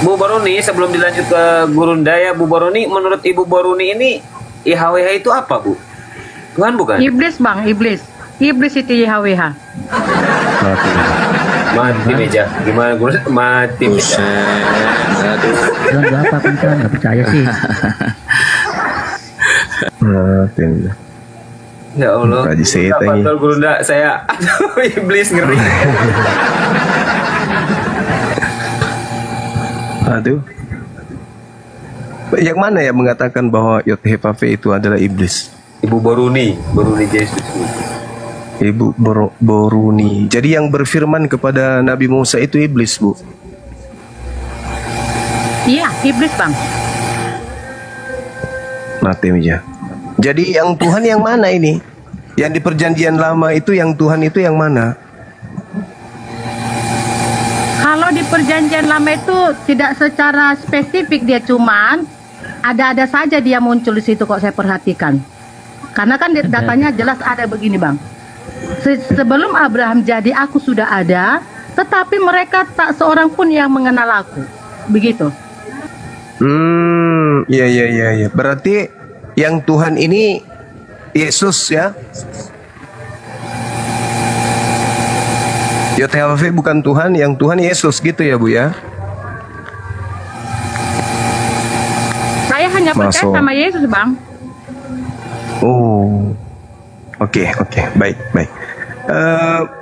Bu Boruni, sebelum dilanjut ke Gurunda ya, Bu Boruni, menurut Ibu Boruni ini YHWH itu apa, Bu? Tuhan bukan? Iblis, Bang, iblis. Iblis itu YHWH. Mati meja. Gimana Gurunda? Mati meja. Enggak apa kan kan nggak percaya sih. Mati meja. Ya Allah. Haji Setan ini. Gurunda, saya aduh, iblis ngeri. Aduh. Yang mana ya mengatakan bahwa YHWH itu adalah iblis? Ibu Boruni, Boruni Yesus. Ibu Boruni. Jadi yang berfirman kepada Nabi Musa itu iblis, Bu? Iya, iblis, Bang. Mati meja. Jadi yang Tuhan yang mana ini? Yang di perjanjian lama itu yang Tuhan itu yang mana? Kalau di perjanjian lama itu tidak secara spesifik, dia cuman ada-ada saja dia muncul di situ kok saya perhatikan. Karena kan datanya jelas ada begini, Bang. Sebelum Abraham jadi aku sudah ada, tetapi mereka tak seorang pun yang mengenal aku. Begitu. Iya. Berarti yang Tuhan ini Yesus ya? YHWH bukan Tuhan, yang Tuhan Yesus gitu ya, Bu ya? Saya hanya percaya sama Yesus, Bang. Oh, oke, baik.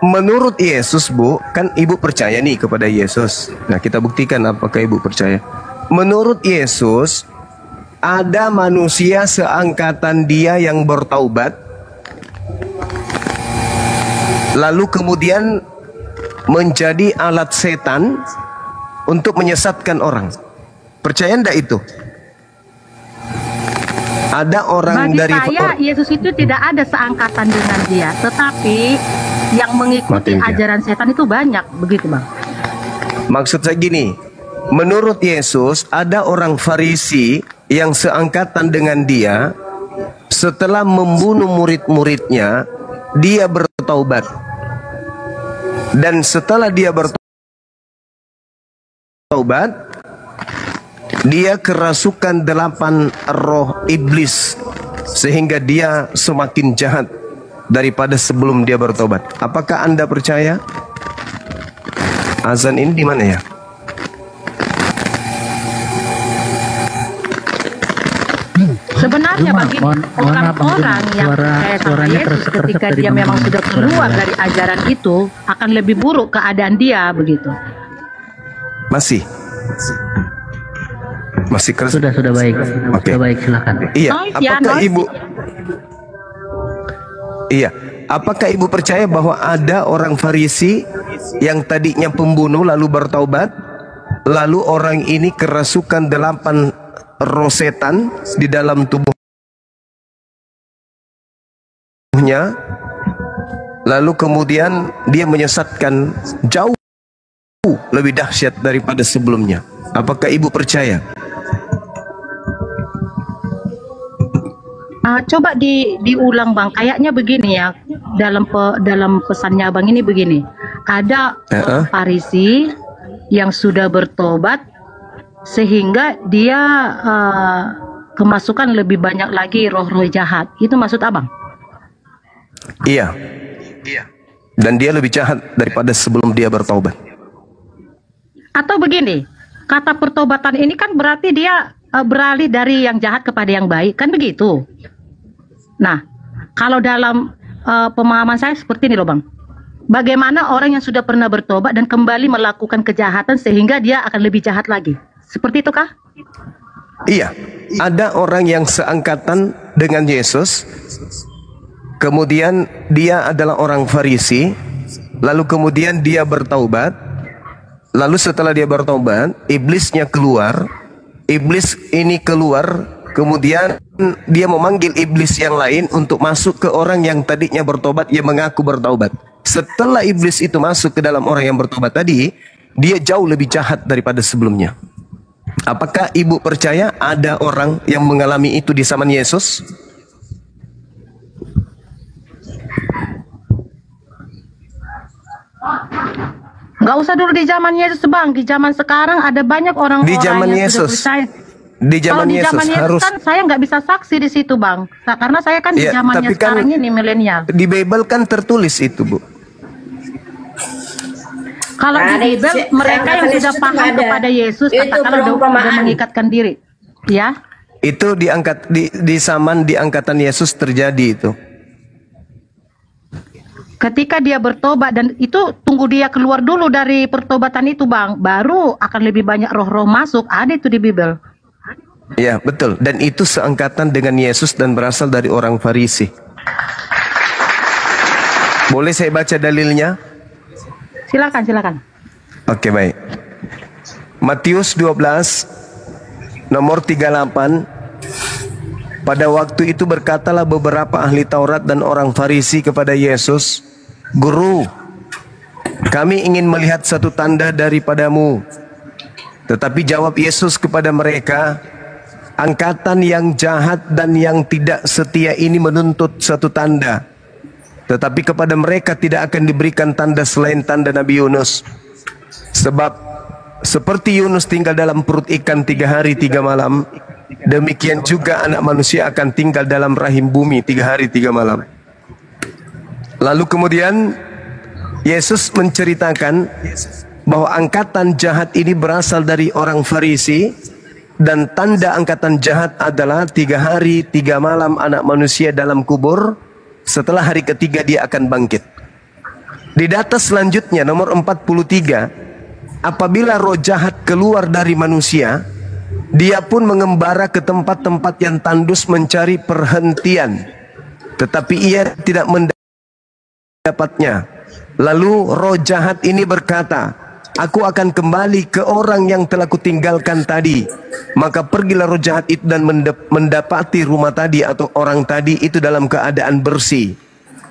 Menurut Yesus, Bu, kan Ibu percaya nih kepada Yesus. Nah, kita buktikan apakah Ibu percaya. Menurut Yesus, ada manusia seangkatan dia yang bertaubat, lalu kemudian menjadi alat setan untuk menyesatkan orang. Percaya enggak itu? Ada orang bagi dari saya Yesus itu tidak ada seangkatan dengan dia, tetapi yang mengikuti ajaran setan itu banyak, begitu, Bang. Maksud saya gini, menurut Yesus ada orang Farisi yang seangkatan dengan dia, setelah membunuh murid-muridnya, dia bertaubat. Dan setelah dia bertaubat, dia kerasukan 8 roh iblis, sehingga dia semakin jahat daripada sebelum dia bertobat. Apakah Anda percaya? Azan ini di mana ya? Sebenarnya bagi orang-orang yang percaya sama Yesus, ketika dia memang sudah keluar dari ajaran itu, akan lebih buruk keadaan dia, begitu. Masih keras. Sudah baik. Sudah baik, silakan. Iya, apakah Ibu? Iya, apakah Ibu percaya bahwa ada orang Farisi yang tadinya pembunuh lalu bertaubat, lalu orang ini kerasukan 8 roh setan di dalam tubuhnya, lalu kemudian dia menyesatkan jauh lebih dahsyat daripada sebelumnya? Apakah Ibu percaya? Coba diulang, Bang. Kayaknya begini ya, dalam pesannya Bang ini begini. Ada Farisi yang sudah bertobat sehingga dia kemasukan lebih banyak lagi roh-roh jahat. Itu maksud Abang? Iya. Dan dia lebih jahat daripada sebelum dia bertobat. Atau begini, kata pertobatan ini kan berarti dia beralih dari yang jahat kepada yang baik, kan begitu? Nah, kalau dalam pemahaman saya seperti ini loh, Bang. Bagaimana orang yang sudah pernah bertobat dan kembali melakukan kejahatan sehingga dia akan lebih jahat lagi? Seperti itu kah? Iya, ada orang yang seangkatan dengan Yesus, kemudian dia adalah orang Farisi, lalu kemudian dia bertaubat, lalu setelah dia bertaubat, iblisnya keluar, iblis ini keluar, kemudian dia memanggil iblis yang lain untuk masuk ke orang yang tadinya bertobat, yang mengaku bertaubat. Setelah iblis itu masuk ke dalam orang yang bertobat tadi, dia jauh lebih jahat daripada sebelumnya. Apakah Ibu percaya ada orang yang mengalami itu di zaman Yesus? Nggak usah dulu di zaman Yesus Bang, di zaman sekarang ada banyak orang-orang Di zaman yang Yesus. sudah percaya. Di zaman Kalau di Yesus zaman Yesus harus kan saya nggak bisa saksi di situ Bang, karena saya kan di Ya, zamannya tapi kan sekarang ini milenial. di Bible kan tertulis itu, Bu. Kalau di Nah, Bible saya mereka yang katakan sudah Yesus itu paham ada. kepada Yesus, Itu katakanlah udah perumpamaan. mengikatkan diri, ya. Itu di zaman di angkatan Yesus terjadi itu. Ketika dia bertobat dan itu tunggu dia keluar dulu dari pertobatan itu Bang, baru akan lebih banyak roh-roh masuk. Ada itu di Bible. Ya, betul. Dan itu seangkatan dengan Yesus dan berasal dari orang Farisi. Boleh saya baca dalilnya? Silakan, silakan. Oke, baik. Matius 12 nomor 38. Pada waktu itu berkatalah beberapa ahli Taurat dan orang Farisi kepada Yesus, "Guru, kami ingin melihat satu tanda daripadamu." Tetapi jawab Yesus kepada mereka, "Angkatan yang jahat dan yang tidak setia ini menuntut satu tanda. Tetapi kepada mereka tidak akan diberikan tanda selain tanda Nabi Yunus. Sebab seperti Yunus tinggal dalam perut ikan 3 hari 3 malam, demikian juga anak manusia akan tinggal dalam rahim bumi 3 hari 3 malam." Lalu kemudian Yesus menceritakan bahwa angkatan jahat ini berasal dari orang Farisi, dan tanda angkatan jahat adalah 3 hari 3 malam anak manusia dalam kubur, setelah hari ketiga dia akan bangkit. Di data selanjutnya nomor 43, apabila roh jahat keluar dari manusia, dia pun mengembara ke tempat-tempat yang tandus mencari perhentian, tetapi ia tidak mendapatnya. Lalu roh jahat ini berkata, "Aku akan kembali ke orang yang telah kutinggalkan tadi." Maka pergilah roh jahat itu dan mendapati rumah tadi atau orang tadi itu dalam keadaan bersih.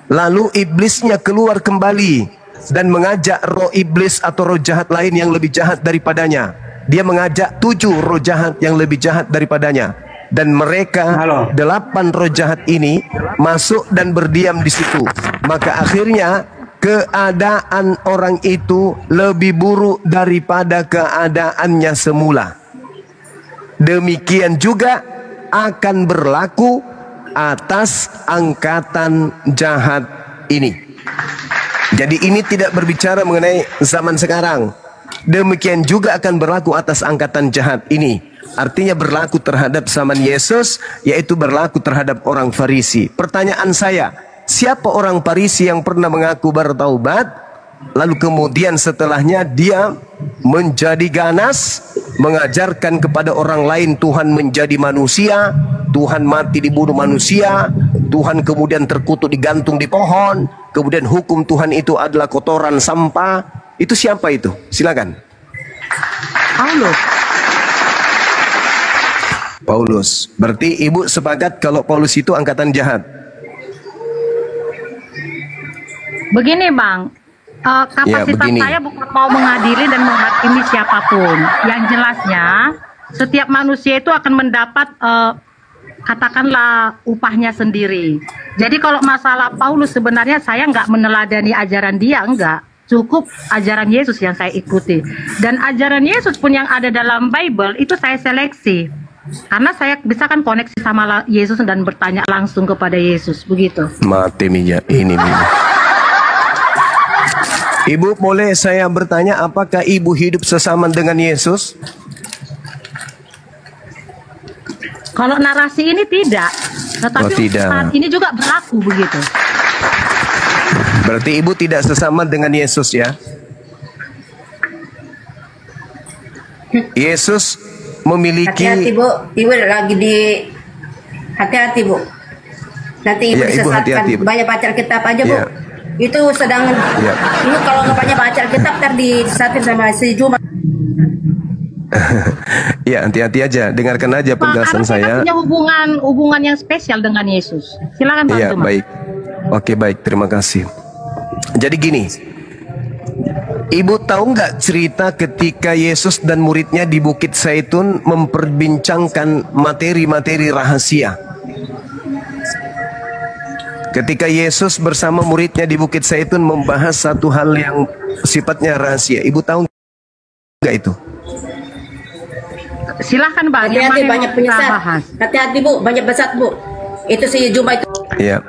Lalu iblisnya keluar kembali dan mengajak roh iblis atau roh jahat lain yang lebih jahat daripadanya. Dia mengajak 7 roh jahat yang lebih jahat daripadanya. Dan mereka 8 roh jahat ini masuk dan berdiam di situ. Maka akhirnya keadaan orang itu lebih buruk daripada keadaannya semula. Demikian juga akan berlaku atas angkatan jahat ini. Jadi ini tidak berbicara mengenai zaman sekarang. Demikian juga akan berlaku atas angkatan jahat ini. Artinya berlaku terhadap zaman Yesus, yaitu berlaku terhadap orang Farisi. Pertanyaan saya, siapa orang Farisi yang pernah mengaku bertaubat, lalu kemudian setelahnya dia menjadi ganas, mengajarkan kepada orang lain Tuhan menjadi manusia, Tuhan mati dibunuh manusia, Tuhan kemudian terkutuk digantung di pohon, kemudian hukum Tuhan itu adalah kotoran sampah. Itu siapa itu? Silakan. Paulus. Berarti ibu sepakat kalau Paulus itu angkatan jahat? Begini Bang, kapasitas begini. saya bukan mau mengadili dan menghakimi siapapun. Yang jelasnya setiap manusia itu akan mendapat katakanlah upahnya sendiri. Jadi kalau masalah Paulus sebenarnya saya nggak meneladani ajaran dia, enggak. Cukup ajaran Yesus yang saya ikuti. Dan ajaran Yesus pun yang ada dalam Bible itu saya seleksi. Karena saya bisa kan koneksi sama Yesus dan bertanya langsung kepada Yesus, begitu. Mati minyak ini. Ibu, boleh saya bertanya, apakah ibu hidup sesama dengan Yesus? Kalau narasi ini tidak, tetapi tidak. saat ini juga berlaku begitu. Berarti ibu tidak sesama dengan Yesus ya? Yesus memiliki... Hati-hati Bu, ibu lagi di... Hati-hati Bu. Nanti ibu Ya, ibu disesatkan. hati-hati, Bu. Banyak baca Alkitab aja Bu. Ya. Itu sedang... Ya. Ini kalau nggak banyak baca Alkitab ntar disesatin sama si Juma. Ya, hati-hati aja, dengarkan aja penjelasan Karena saya saya. punya hubungan yang spesial dengan Yesus. Silakan Pak Iya, Juma. baik. Oke, baik, terima kasih. Jadi gini, ibu tahu nggak cerita ketika Yesus dan muridnya di Bukit Zaitun memperbincangkan materi-materi rahasia? ketika Yesus bersama muridnya di Bukit Zaitun membahas satu hal yang sifatnya rahasia. Ibu tahu nggak itu? Silahkan Bang. Yang Hati-hati mana banyak yang punya kita sat. bahas? Hati-hati Bu, banyak besar Bu. Itu si Juma itu. Iya.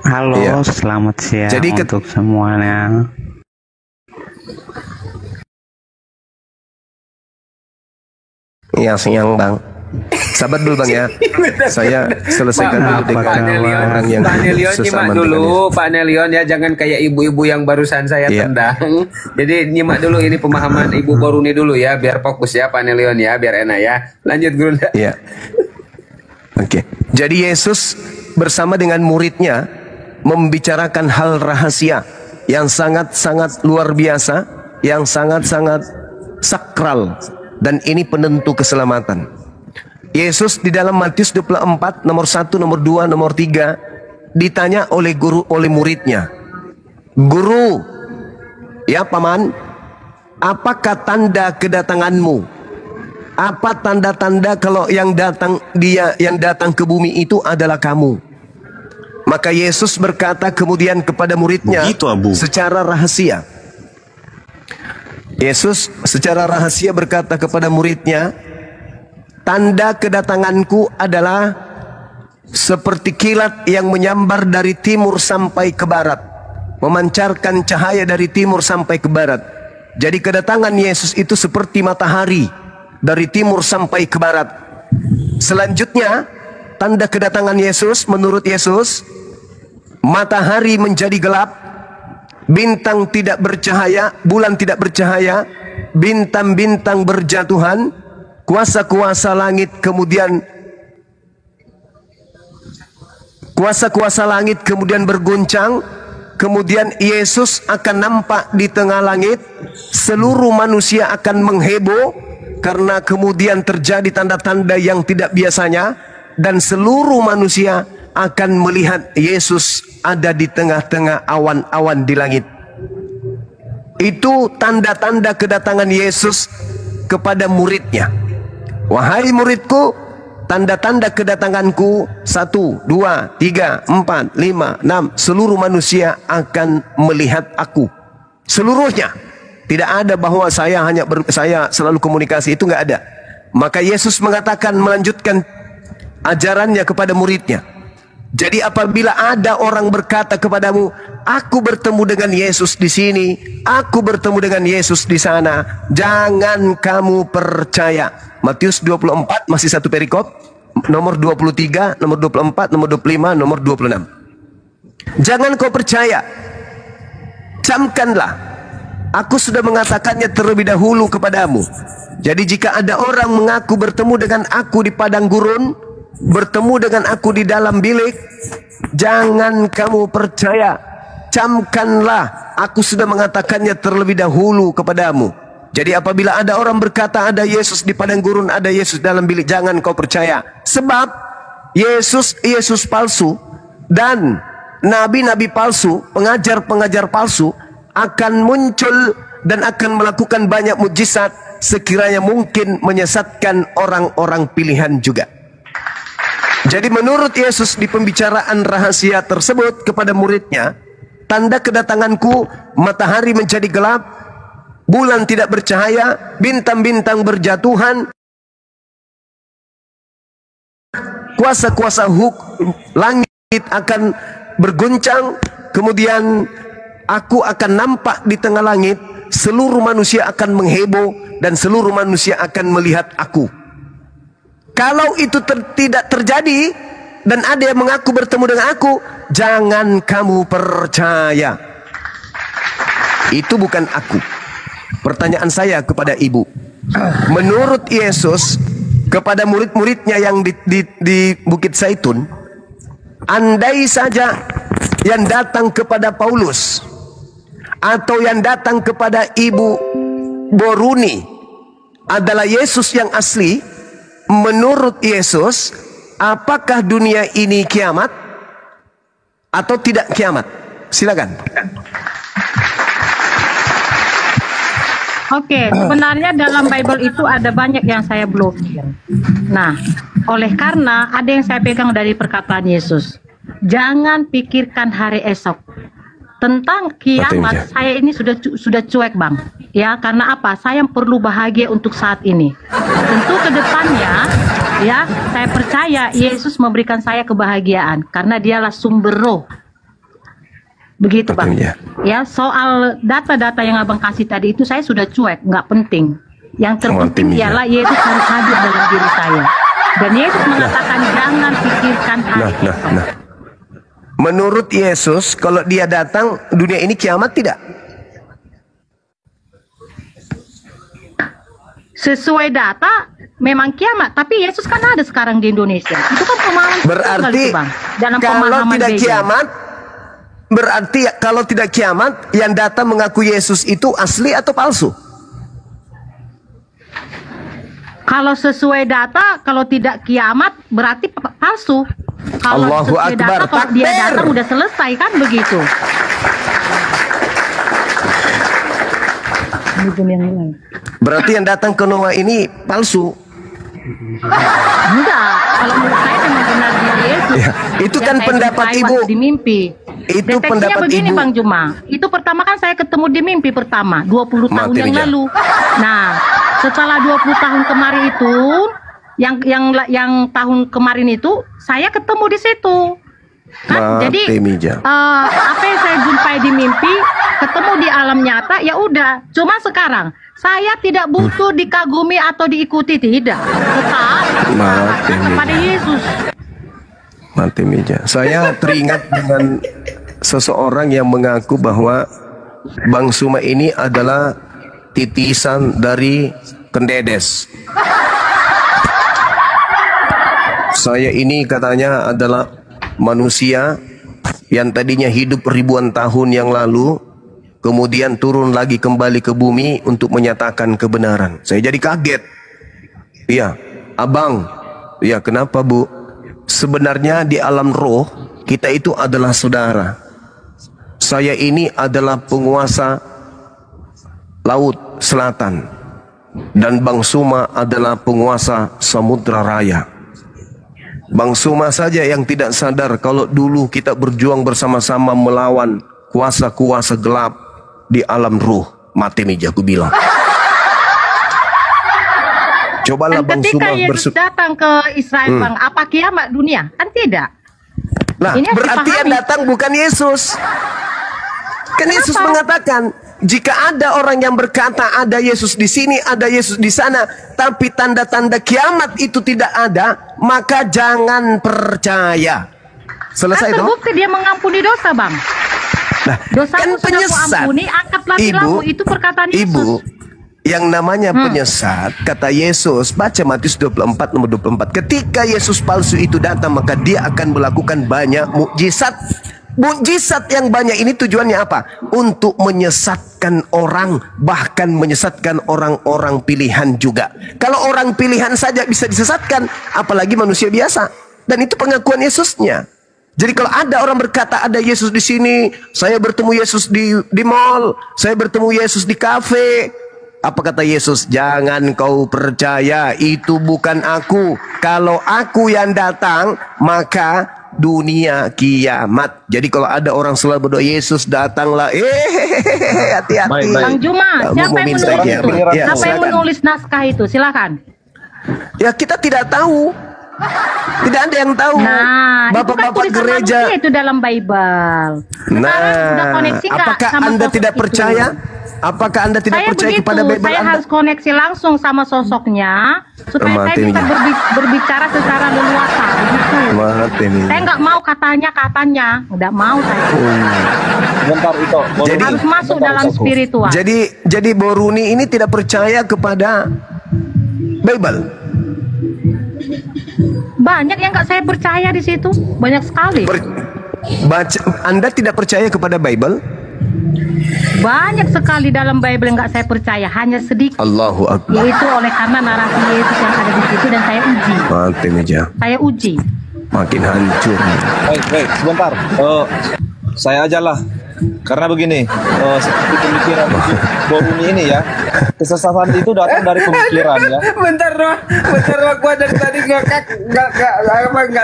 Halo, Iya. selamat siang Jadi untuk semuanya. Iya, siang Bang. Sabar dulu Bang ya. Saya selesaikan dulu dengan orang yang Pak Nelion nyimak sesaman dulu, dengan Pak Nelion ya, jangan kayak ibu-ibu yang barusan saya Iya. tendang. Jadi nyimak dulu ini pemahaman Ibu Boruni dulu ya, biar fokus ya Pak Nelion ya, biar enak ya. Lanjut Guru. Iya. Oke. Jadi Yesus bersama dengan muridnya membicarakan hal rahasia yang sangat-sangat luar biasa, yang sangat-sangat sakral, dan ini penentu keselamatan. Yesus di dalam Matius 24 nomor 1, nomor 2, nomor 3 ditanya oleh muridnya. Guru, ya paman, apakah tanda kedatanganmu? Apa tanda-tanda kalau yang datang ke bumi itu adalah kamu? Maka Yesus berkata kemudian kepada muridnya secara rahasia. Yesus secara rahasia berkata kepada muridnya, tanda kedatanganku adalah seperti kilat yang menyambar dari timur sampai ke barat, memancarkan cahaya dari timur sampai ke barat. Jadi kedatangan Yesus itu seperti matahari dari timur sampai ke barat. Selanjutnya, tanda kedatangan Yesus menurut Yesus, matahari menjadi gelap, bintang tidak bercahaya, bulan tidak bercahaya, bintang-bintang berjatuhan, kuasa-kuasa langit kemudian berguncang, kemudian Yesus akan nampak di tengah langit, seluruh manusia akan mengheboh karena kemudian terjadi tanda-tanda yang tidak biasanya, dan seluruh manusia akan melihat Yesus ada di tengah-tengah awan-awan di langit. Itu tanda-tanda kedatangan Yesus kepada muridnya. Wahai muridku, tanda-tanda kedatanganku 1, 2, 3, 4, 5, 6, seluruh manusia akan melihat aku. Seluruhnya. Tidak ada bahwa saya selalu komunikasi, itu nggak ada. Maka Yesus mengatakan, melanjutkan ajarannya kepada muridnya. Jadi apabila ada orang berkata kepadamu, aku bertemu dengan Yesus di sini, aku bertemu dengan Yesus di sana, jangan kamu percaya. Matius 24 masih satu perikop, nomor 23, nomor 24, nomor 25, nomor 26. Jangan kau percaya. Camkanlah. Aku sudah mengatakannya terlebih dahulu kepadamu. Jadi jika ada orang mengaku bertemu dengan aku di padang gurun, bertemu dengan aku di dalam bilik, jangan kamu percaya. Camkanlah, aku sudah mengatakannya terlebih dahulu kepadamu. Jadi apabila ada orang berkata ada Yesus di padang gurun, ada Yesus dalam bilik, jangan kau percaya. Sebab Yesus palsu dan nabi-nabi palsu, pengajar-pengajar palsu akan muncul dan akan melakukan banyak mukjizat sekiranya mungkin menyesatkan orang-orang pilihan juga. Jadi menurut Yesus di pembicaraan rahasia tersebut kepada muridnya, tanda kedatanganku, matahari menjadi gelap, bulan tidak bercahaya, bintang-bintang berjatuhan, kuasa-kuasa langit akan berguncang, kemudian aku akan nampak di tengah langit, seluruh manusia akan mengheboh dan seluruh manusia akan melihat aku. Kalau itu tidak terjadi dan ada yang mengaku bertemu dengan aku, jangan kamu percaya. Itu bukan aku. Pertanyaan saya kepada ibu, menurut Yesus kepada murid-muridnya yang di Bukit Zaitun, andai saja yang datang kepada Paulus atau yang datang kepada Ibu Boruni adalah Yesus yang asli, menurut Yesus, apakah dunia ini kiamat atau tidak kiamat? Silakan. Oke, sebenarnya dalam Bible itu ada banyak yang saya blokir. Nah, oleh karena ada yang saya pegang dari perkataan Yesus. jangan pikirkan hari esok. Tentang kiamat, saya ini sudah cuek, Bang. Ya, karena apa? Saya perlu bahagia untuk saat ini. Tentu ke depannya, ya, saya percaya Yesus memberikan saya kebahagiaan karena dialah sumber roh. Begitu, Bang. Ya, soal data-data yang Abang kasih tadi itu saya sudah cuek, nggak penting. Yang terpenting ialah Yesus harus hadir dalam diri saya. Dan Yesus mengatakan jangan pikirkan hari esok. Menurut Yesus, kalau dia datang, dunia ini kiamat tidak? Sesuai data, memang kiamat. Tapi Yesus kan ada sekarang di Indonesia. Itu kan pemahaman berarti itu, Bang. Dalam kalau tidak beda. kiamat, berarti kalau tidak kiamat, yang datang mengaku Yesus itu asli atau palsu? Kalau sesuai data, kalau tidak kiamat, berarti palsu. Kalau Allahu sesuai Akbar, data, kalau dia datang udah selesai kan begitu. Berarti yang datang ke Noah ini palsu. Enggak, kalau menurut saya memang benar dia Yesus. Ya, itu kan pendapat Ibu. Di mimpi. Itu Deteksinya pendapat begini, Ibu. Bang Juma. Itu pertama kan saya ketemu di mimpi pertama 20 tahun yang lalu. Nah, setelah 20 tahun kemarin itu, yang tahun kemarin itu saya ketemu di situ. Kan? Jadi apa yang saya jumpai di mimpi ketemu di alam nyata, ya udah. Cuma sekarang saya tidak butuh dikagumi atau diikuti, tidak. Tetap kepada Yesus. Mati meja. Saya teringat dengan seseorang yang mengaku bahwa Bang Suma ini adalah titisan dari Kendedes. Saya ini katanya adalah manusia yang tadinya hidup ribuan tahun yang lalu, kemudian turun lagi kembali ke bumi untuk menyatakan kebenaran. Saya jadi kaget. Iya, Abang. Ya, kenapa, Bu? Sebenarnya di alam roh kita itu adalah saudara. Saya ini adalah penguasa Laut Selatan dan Bang Suma adalah penguasa Samudra Raya. Bang Suma saja yang tidak sadar kalau dulu kita berjuang bersama-sama melawan kuasa-kuasa gelap di alam ruh. Mati meja, aku bilang. Cobalah Dan Bang Suma ketika Yesus datang ke Israel, Bang, apa kiamat dunia? Kan tidak. Nah, ini berarti yang datang bukan Yesus. Kan Yesus mengatakan, jika ada orang yang berkata ada Yesus di sini, ada Yesus di sana, tapi tanda-tanda kiamat itu tidak ada, maka jangan percaya. Selesai dong. Terbukti dia mengampuni dosa, Bang. Nah, dosamu kan penyesat. Ampuni, angkatlah tilammu. Itu perkataan Yesus. Ibu, yang namanya penyesat, kata Yesus, baca Matius 24 nomor 24. Ketika Yesus palsu itu datang, maka dia akan melakukan banyak mukjizat. Mukjizat yang banyak ini tujuannya apa? Untuk menyesatkan orang, bahkan menyesatkan orang-orang pilihan juga. Kalau orang pilihan saja bisa disesatkan, apalagi manusia biasa. Dan itu pengakuan Yesusnya. Jadi kalau ada orang berkata ada Yesus di sini, saya bertemu Yesus di mall, saya bertemu Yesus di kafe. Apa kata Yesus? Jangan kau percaya, itu bukan aku. Kalau aku yang datang, maka dunia kiamat. Jadi kalau ada orang selalu berdoa Yesus datanglah, hati-hati. Bang Juma, siapa yang menulis itu? Siapa yang menulis naskah itu? Silakan. Ya, kita tidak tahu. Tidak ada yang tahu. Nah, Bapak-bapak gereja itu dalam Bible. Nah, apakah Anda tidak percaya? Apakah Anda tidak percaya kepada Bible Anda? Saya harus koneksi langsung sama sosoknya supaya saya bisa berbicara secara leluasa. Saya nggak mau katanya, nggak mau saya. Jadi harus masuk dalam spiritual. Jadi Boruni ini tidak percaya kepada Bible. Banyak yang nggak saya percaya di situ, banyak sekali. Anda tidak percaya kepada Bible? Banyak sekali dalam Bible yang nggak saya percaya, hanya sedikit. Allahu Akbar. Yaitu oleh karena narasi Yesus yang ada di situ dan saya uji. Mati meja. Saya uji. Makin hancur. Sebentar. Saya aja lah. Karena begini, seperti pemikiran Boruni ini ya, kesesatan itu datang dari pemikiran ya. Bentar loh, gua dari tadi nggak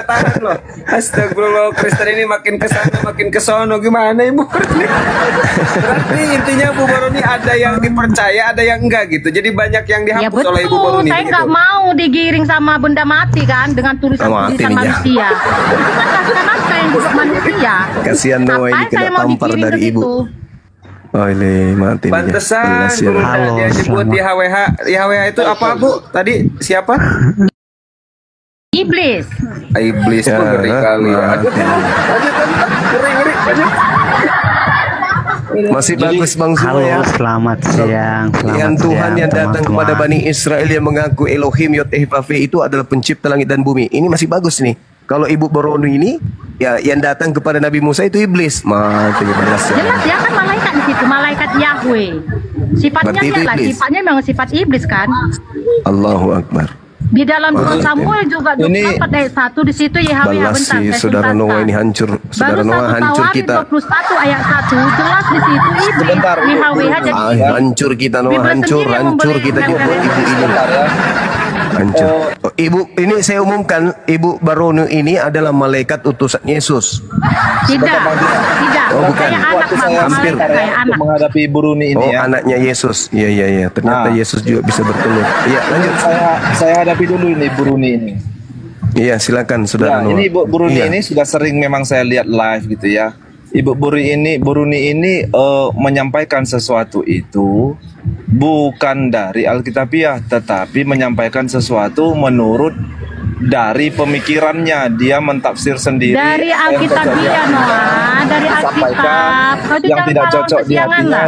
tahan loh. Astagfirullah, Kristen ini makin kesana makin kesono, gimana Ibu Boroni? Berarti intinya Bu Boroni ada yang dipercaya, ada yang enggak gitu. Jadi banyak yang Ya dihapus oleh Ibu betul, Boroni. saya nggak gitu. mau digiring sama benda mati kan dengan tulisan-tulisan manusia. Itu kan naskah yang juga manusia. Kasihan Noah ini Ngapain saya kena mau tampar digiring dari ke ibu. situ? Oh ini mati nih. Pantesan Kasihan. Guru Halo, dia disebut selamat. YHWH. YHWH itu apa Bu? Tadi siapa? Iblis. Iblis Ya, ngeri kali ya. mati. Ngeri. Masih bagus Bang Zul Halo, ya. selamat siang. Yang Tuhan yang datang kepada Bani Israel yang mengaku Elohim Yod Ehvafe itu adalah pencipta langit dan bumi. Ini masih bagus nih. Kalau Ibu Boroni ini ya yang datang kepada Nabi Musa itu iblis. Mati balas ya. Jelas ya kan malaikat di situ, malaikat Yahweh. Sifatnya Berarti itu iyalah, iblis. sifatnya memang sifat iblis kan. Allahu Akbar. Di dalam 2 Samuel juga 24 ayat 1 di situ Yahweh Balas bentar, si saya saudara tuntaskan. Noah ini hancur. Saudara Baru Noah 1 hancur Tawarin kita. 21 ayat 1 jelas di situ iblis Sebentar, Yahweh jadi Hancur kita Noah, Bibir hancur sendiri yang kita memberi ibu ini. Sebentar ya. Hancur. Oh, Ibu ini saya umumkan Ibu Boroni ini adalah malaikat utusan Yesus. tidak. Oh, bukan. Saya anak Waktu saya malaikat, sebentar ya, saya untuk anak. menghadapi Boruni ini Oh ya. anaknya Yesus. Iya. Ternyata Nah. Yesus juga bisa bertelur. Iya lanjut. Saya hadapi dulu ini Boruni ini. Iya silakan Ya, saudara Noah. ini Ibu Boruni Iya. ini sudah sering memang saya lihat live gitu ya. Ibu Boruni ini menyampaikan sesuatu itu bukan dari Alkitabiah, tetapi menyampaikan sesuatu menurut dari pemikirannya. Dia mentafsir sendiri Dari apa yang Alkitab terjadi. dia Noah, dari Disampaikan Alkitab. Kau itu yang jangan tidak pahlawan cocok di kesiangan hatinya. lah.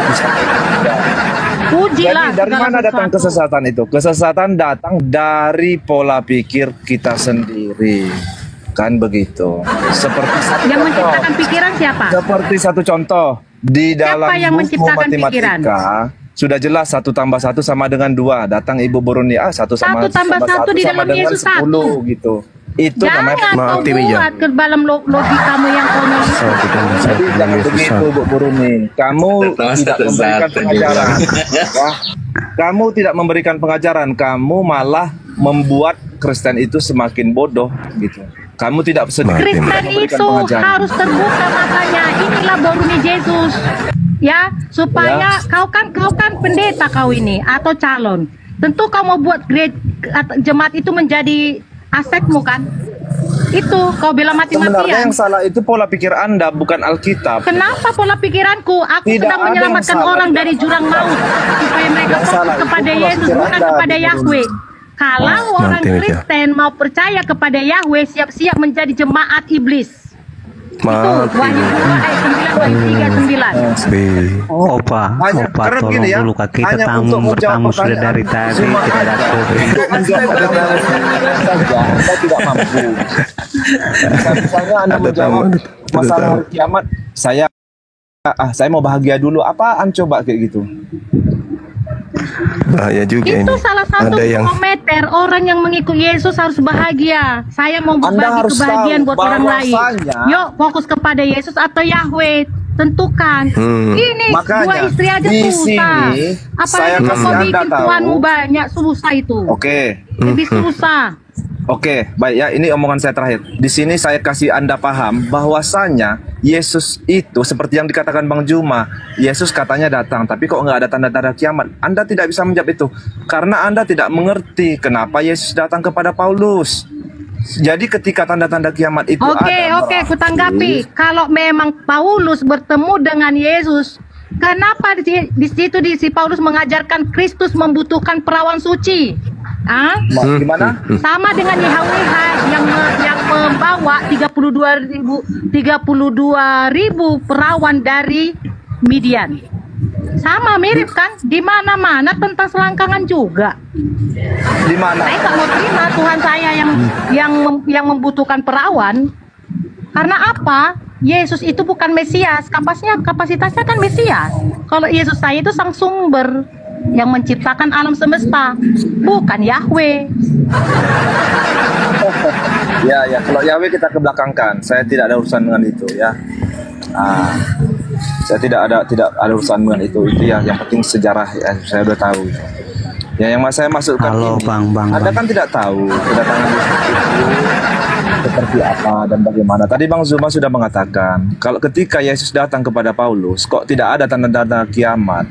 Disampaikan. Pujilah Jadi dari segala mana datang sesuatu. kesesatan itu? Kesesatan datang dari pola pikir kita sendiri. Kan begitu. Seperti satu Yang contoh. menciptakan pikiran siapa? Seperti satu contoh di dalam yang buku menciptakan matematika sudah jelas 1 tambah 1 sama dengan 2. Datang Ibu Boroni 1 sama 1 tambah 1 di sama dalam dengan Yesus 10 gitu. Itu namanya. Jangan kau Mati, Mija. buat ke dalam logikamu yang konyol itu. Jadi jangan begitu Bu Boroni. Kamu tidak memberikan pengajaran. Wah, kamu tidak memberikan pengajaran. Kamu malah membuat Kristen itu semakin bodoh gitu. Kamu tidak sedikit Kristen memberikan itu pengajaran. harus terbuka matanya. Inilah Boruni Yesus. Ya, supaya kau kan pendeta kau ini atau calon. Tentu kau mau buat jemaat itu menjadi asetmu kan? Itu kau bela Sebenarnya mati-matian. yang salah itu pola pikir Anda, bukan Alkitab. Kenapa pola pikiranku? Aku Tidak sedang ada yang menyelamatkan salah. orang dari jurang maut supaya mereka Yang salah fokus itu kepada pola Yesus pikir bukan Anda, kepada Bu Yahweh. Kalau orang Mati, Mija. Kristen mau percaya kepada Yahweh, siap-siap menjadi jemaat iblis. Itu Mati. Wahyu 2 ayat 9, Wahyu 3 9. Oh, Opa Hanya tolong karena gini ya, dulu Kak. Kita hanya tamu untuk menjawab bertamu sudah pertanyaan dari tadi cuma tidak ada Anda. kopi. Untuk menjawab pertanyaan saja, Anda tidak mampu. Misalnya Anda Ada menjawab tamu, ada masalah tamu. hari kiamat, saya mau bahagia dulu. Apaan coba kayak gitu? Bahaya juga ini. Itu salah satu Ada yang parameter orang yang mengikuti Yesus harus bahagia. Saya mau Anda berbagi harus kebahagiaan tahu buat orang lain. bahwasanya- Yuk fokus kepada Yesus atau Yahweh. Tentukan. Ini Makanya, 2 istri aja di susah. sini saya Apalagi kasih kau Anda bikin tahu. tuanmu banyak, susah itu. Oke. Lebih susah. Oke, baik ya, ini omongan saya terakhir. Di sini saya kasih Anda paham bahwasanya Yesus itu seperti yang dikatakan Bang Juma, Yesus katanya datang, tapi kok nggak ada tanda-tanda kiamat? Anda tidak bisa menjawab itu karena Anda tidak mengerti kenapa Yesus datang kepada Paulus. Jadi ketika tanda-tanda kiamat itu Oke, ada, aku tanggapi. Kalau memang Paulus bertemu dengan Yesus, kenapa di situ si Paulus mengajarkan Kristus membutuhkan perawan suci? Ah? Gimana? Sama dengan YHWH yang membawa 32.000 perawan dari Midian. Sama mirip kan? Di mana-mana tentang selangkangan juga. Di mana? Saya nggak mau terima Tuhan saya yang membutuhkan perawan. Karena apa? Yesus itu bukan Mesias, kapasitasnya kan Mesias. Kalau Yesus saya itu sang sumber yang menciptakan alam semesta, bukan Yahweh. Ya, kalau Yahweh kita kebelakangkan. Saya tidak ada urusan dengan itu ya. Saya tidak ada urusan dengan itu ya. Yang penting sejarah ya, saya udah tahu. Ya yang saya maksudkan Halo, ini, Bang. Anda kan tidak tahu kedatangan Yesus itu seperti apa dan bagaimana. Tadi Bang Zuma sudah mengatakan kalau ketika Yesus datang kepada Paulus kok tidak ada tanda-tanda kiamat.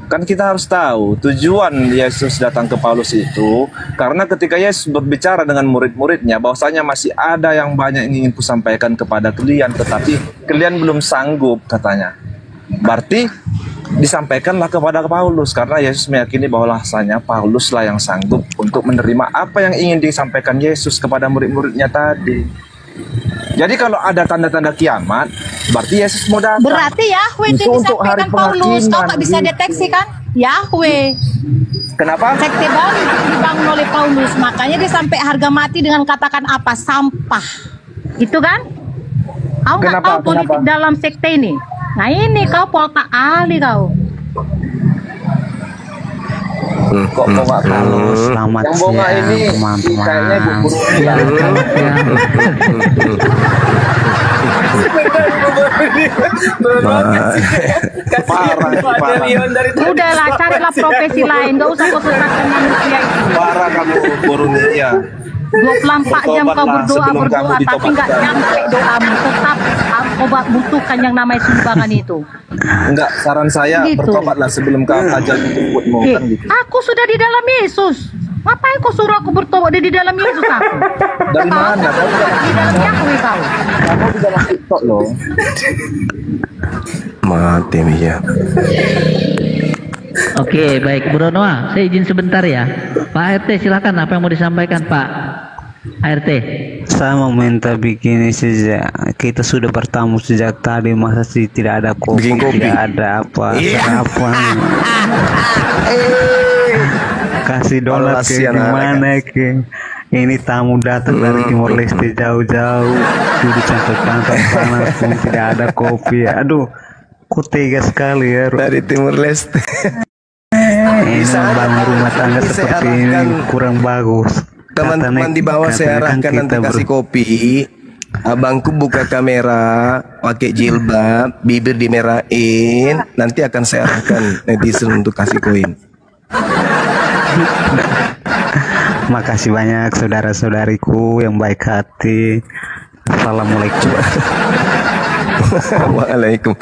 Kan kita harus tahu tujuan Yesus datang ke Paulus itu karena ketika Yesus berbicara dengan murid-muridnya bahwasanya masih ada yang banyak yang ingin kusampaikan kepada kalian tetapi kalian belum sanggup katanya. Berarti disampaikanlah kepada Paulus karena Yesus meyakini bahwasanya Pauluslah yang sanggup untuk menerima apa yang ingin disampaikan Yesus kepada murid-muridnya tadi. Jadi kalau ada tanda-tanda kiamat, berarti Yesus mau datang. Berarti Yahweh itu disampaikan Paulus. Kau tak bisa deteksi kan? Yahweh. Kenapa? Sekte baru dibangun oleh Paulus. Makanya dia sampai harga mati dengan katakan apa? Sampah. Itu kan? Kau nggak tahu politik dalam sekte ini. Nah ini kau polta ahli kau. Kok mau nggak tahu? Selamat Yang bunga siang, ini teman-teman. kayaknya Bu Purni. Udahlah, carilah profesi lain, gak usah kau susahkan manusia itu. Parah kamu Purni ya. 24 jam kau berdoa, tapi nggak nyampe doamu. Tetap kau butuhkan yang namanya sumbangan itu. Enggak, saran saya Gitu. bertobatlah sebelum kau ajal jemputmu kan gitu. Aku sudah di dalam Yesus. Ngapain kau suruh aku bertobat di dalam Yesus aku? Dari mana? Kau Di dalam Yahweh kau. kamu di dalam TikTok loh. Mati ya. Oke, baik Bro Noah, saya izin sebentar ya. Pak RT silakan, apa yang mau disampaikan Pak RT? Saya mau minta begini saja. Kita sudah bertamu sejak tadi, masa sih tidak ada kopi, Bikin kopi. tidak ada apa, apa. Kasih dolar Alas, ke ya, gimana ke? Ini tamu datang dari Timor Leste jauh-jauh, duduk sampai pantat panas pun tidak ada kopi. Aduh, kok tega sekali ya. Dari Timur Leste. Ini membangun rumah tangga Ini saya seperti ini arahkan kurang bagus. Teman-teman di bawah saya Katanya kan arahkan nanti kita kasih kopi. Abangku buka kamera, pakai jilbab, bibir dimerahin, nanti akan saya arahkan netizen untuk kasih koin. Makasih banyak saudara-saudariku yang baik hati. Assalamualaikum. Waalaikum.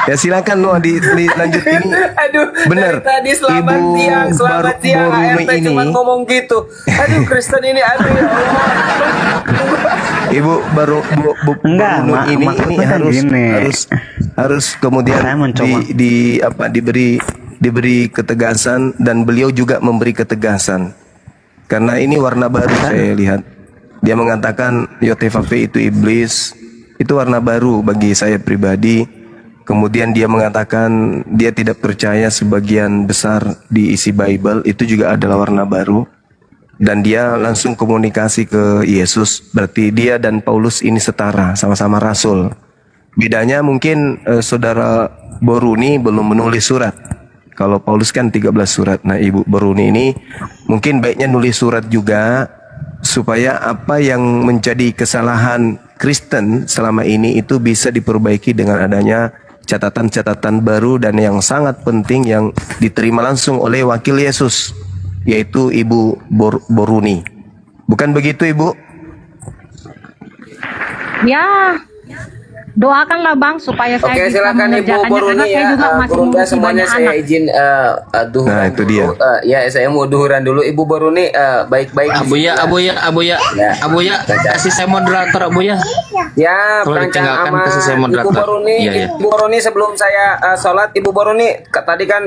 Ya silakan Noah dilanjut ini. Aduh, Bener. dari tadi selamat Ibu siang, selamat siang. Boruni ART cuma ngomong gitu. Aduh, Kristen ini, aduh ya Allah. Ibu baru Enggak, ini maksudnya kan harus gini. harus kemudian Saya mencoba. diberi ketegasan dan beliau juga memberi ketegasan karena ini warna baru saya lihat. Dia mengatakan YTVP itu iblis, itu warna baru bagi saya pribadi. Kemudian dia mengatakan dia tidak percaya sebagian besar di isi Bible, itu juga adalah warna baru. Dan dia langsung komunikasi ke Yesus, berarti dia dan Paulus ini setara, sama-sama rasul. Bedanya mungkin saudara Boruni belum menulis surat. Kalau Paulus kan 13 surat. Nah Ibu Boruni ini mungkin baiknya nulis surat juga, supaya apa yang menjadi kesalahan Kristen selama ini itu bisa diperbaiki dengan adanya catatan-catatan baru dan yang sangat penting yang diterima langsung oleh wakil Yesus, yaitu Ibu Boruni. Bukan begitu Ibu? Ya, doakanlah Bang supaya saya Oke, bisa silakan Ibu mengerjakannya Boruni karena saya ya. juga masih Burunda mengurusi semuanya banyak saya anak. izin duhuran Nah, itu dulu. dia. Ya, saya mau duhuran dulu. Ibu Boruni baik-baik. Abuya, kasih saya moderator Abuya. Ya, Kalau perancang ditinggalkan, aman. kasih saya Ibu moderator. Boruni, Iya, iya. Ibu Boruni sebelum saya sholat, Ibu Boruni tadi kan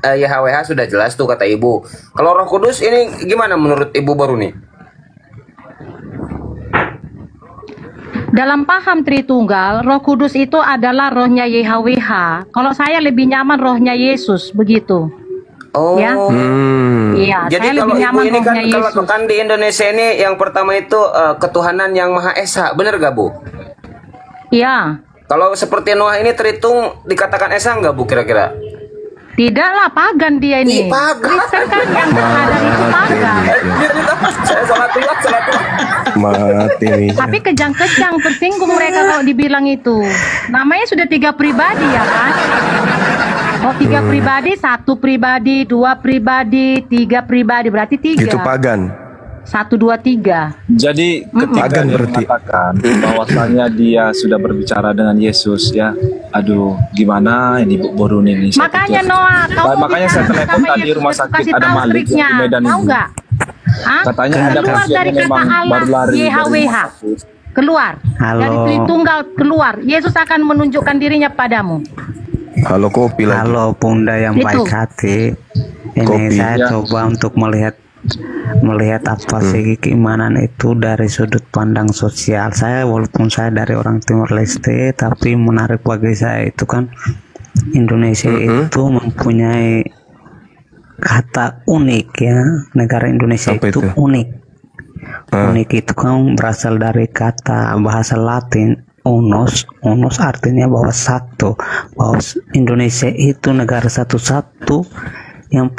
YHWH sudah jelas tuh kata Ibu. Kalau Roh Kudus ini gimana menurut Ibu Boruni? Dalam paham Tritunggal, Roh Kudus itu adalah rohnya YHWH. Kalau saya lebih nyaman rohnya Yesus, begitu. Oh. Ya. Iya, Jadi saya kalau lebih Ibu nyaman ini kan rohnya Yesus. kan di Indonesia ini yang pertama itu ketuhanan yang Maha Esa, bener gak Bu? Iya. Kalau seperti Noah ini terhitung dikatakan Esa nggak Bu kira-kira? Tidaklah, pagan dia ini. Ih, pagan. Kristen kan yang sadar itu pagan. Saya sholat dulu. mati nih. Tapi kejang-kejang tersinggung mereka kalau dibilang itu. Namanya sudah 3 pribadi ya kan? Oh 3 pribadi, 1 pribadi, 2 pribadi, 3 pribadi, berarti 3. Itu pagan. 1, 2, 3. Jadi ketika Pagan dia berarti. mengatakan bahwasanya dia sudah berbicara dengan Yesus ya, aduh gimana ini Bu Borun ini. saya Makanya pikir. Noah, kamu Makanya saya telepon tadi rumah sakit kasih ada tahu Malik triknya. di Medan Tahu ini. nggak? Hah? Katanya ada Keluar pasien dari yang kata memang Allah, baru lari dari YHWH. rumah sakit. Keluar. Halo. Dari Tritunggal keluar. Yesus akan menunjukkan dirinya padamu. Halo kopi lagi. Halo Bunda yang Itu. baik hati. Ini Kopi. saya Ya. coba untuk melihat apa segi keimanan itu dari sudut pandang sosial. Saya walaupun saya dari orang Timor Leste, tapi menarik bagi saya itu kan Indonesia itu mempunyai kata unik ya. Negara Indonesia Apa itu itu? unik. Unik itu kan berasal dari kata bahasa Latin unos. Unos artinya bahwa satu, bahwa Indonesia itu negara satu-satu yang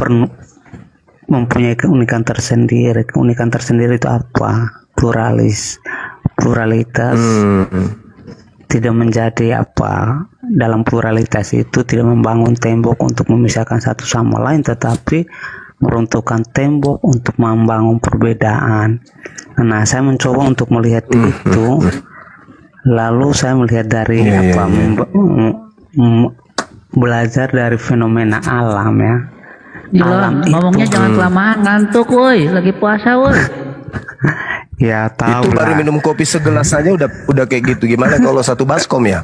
mempunyai keunikan tersendiri. Keunikan tersendiri itu apa? Pluralitas. Tidak menjadi apa? Dalam pluralitas itu tidak membangun tembok untuk memisahkan satu sama lain, tetapi meruntuhkan tembok untuk membangun perbedaan. Nah, saya mencoba untuk melihat itu. Lalu saya melihat dari belajar dari fenomena alam ya. Nilon, ngomongnya jangan kelamaan, ngantuk woi, lagi puasa woi. Ya tahu Itu baru lah. minum kopi segelas saja udah kayak gitu. Gimana kalau 1 baskom ya?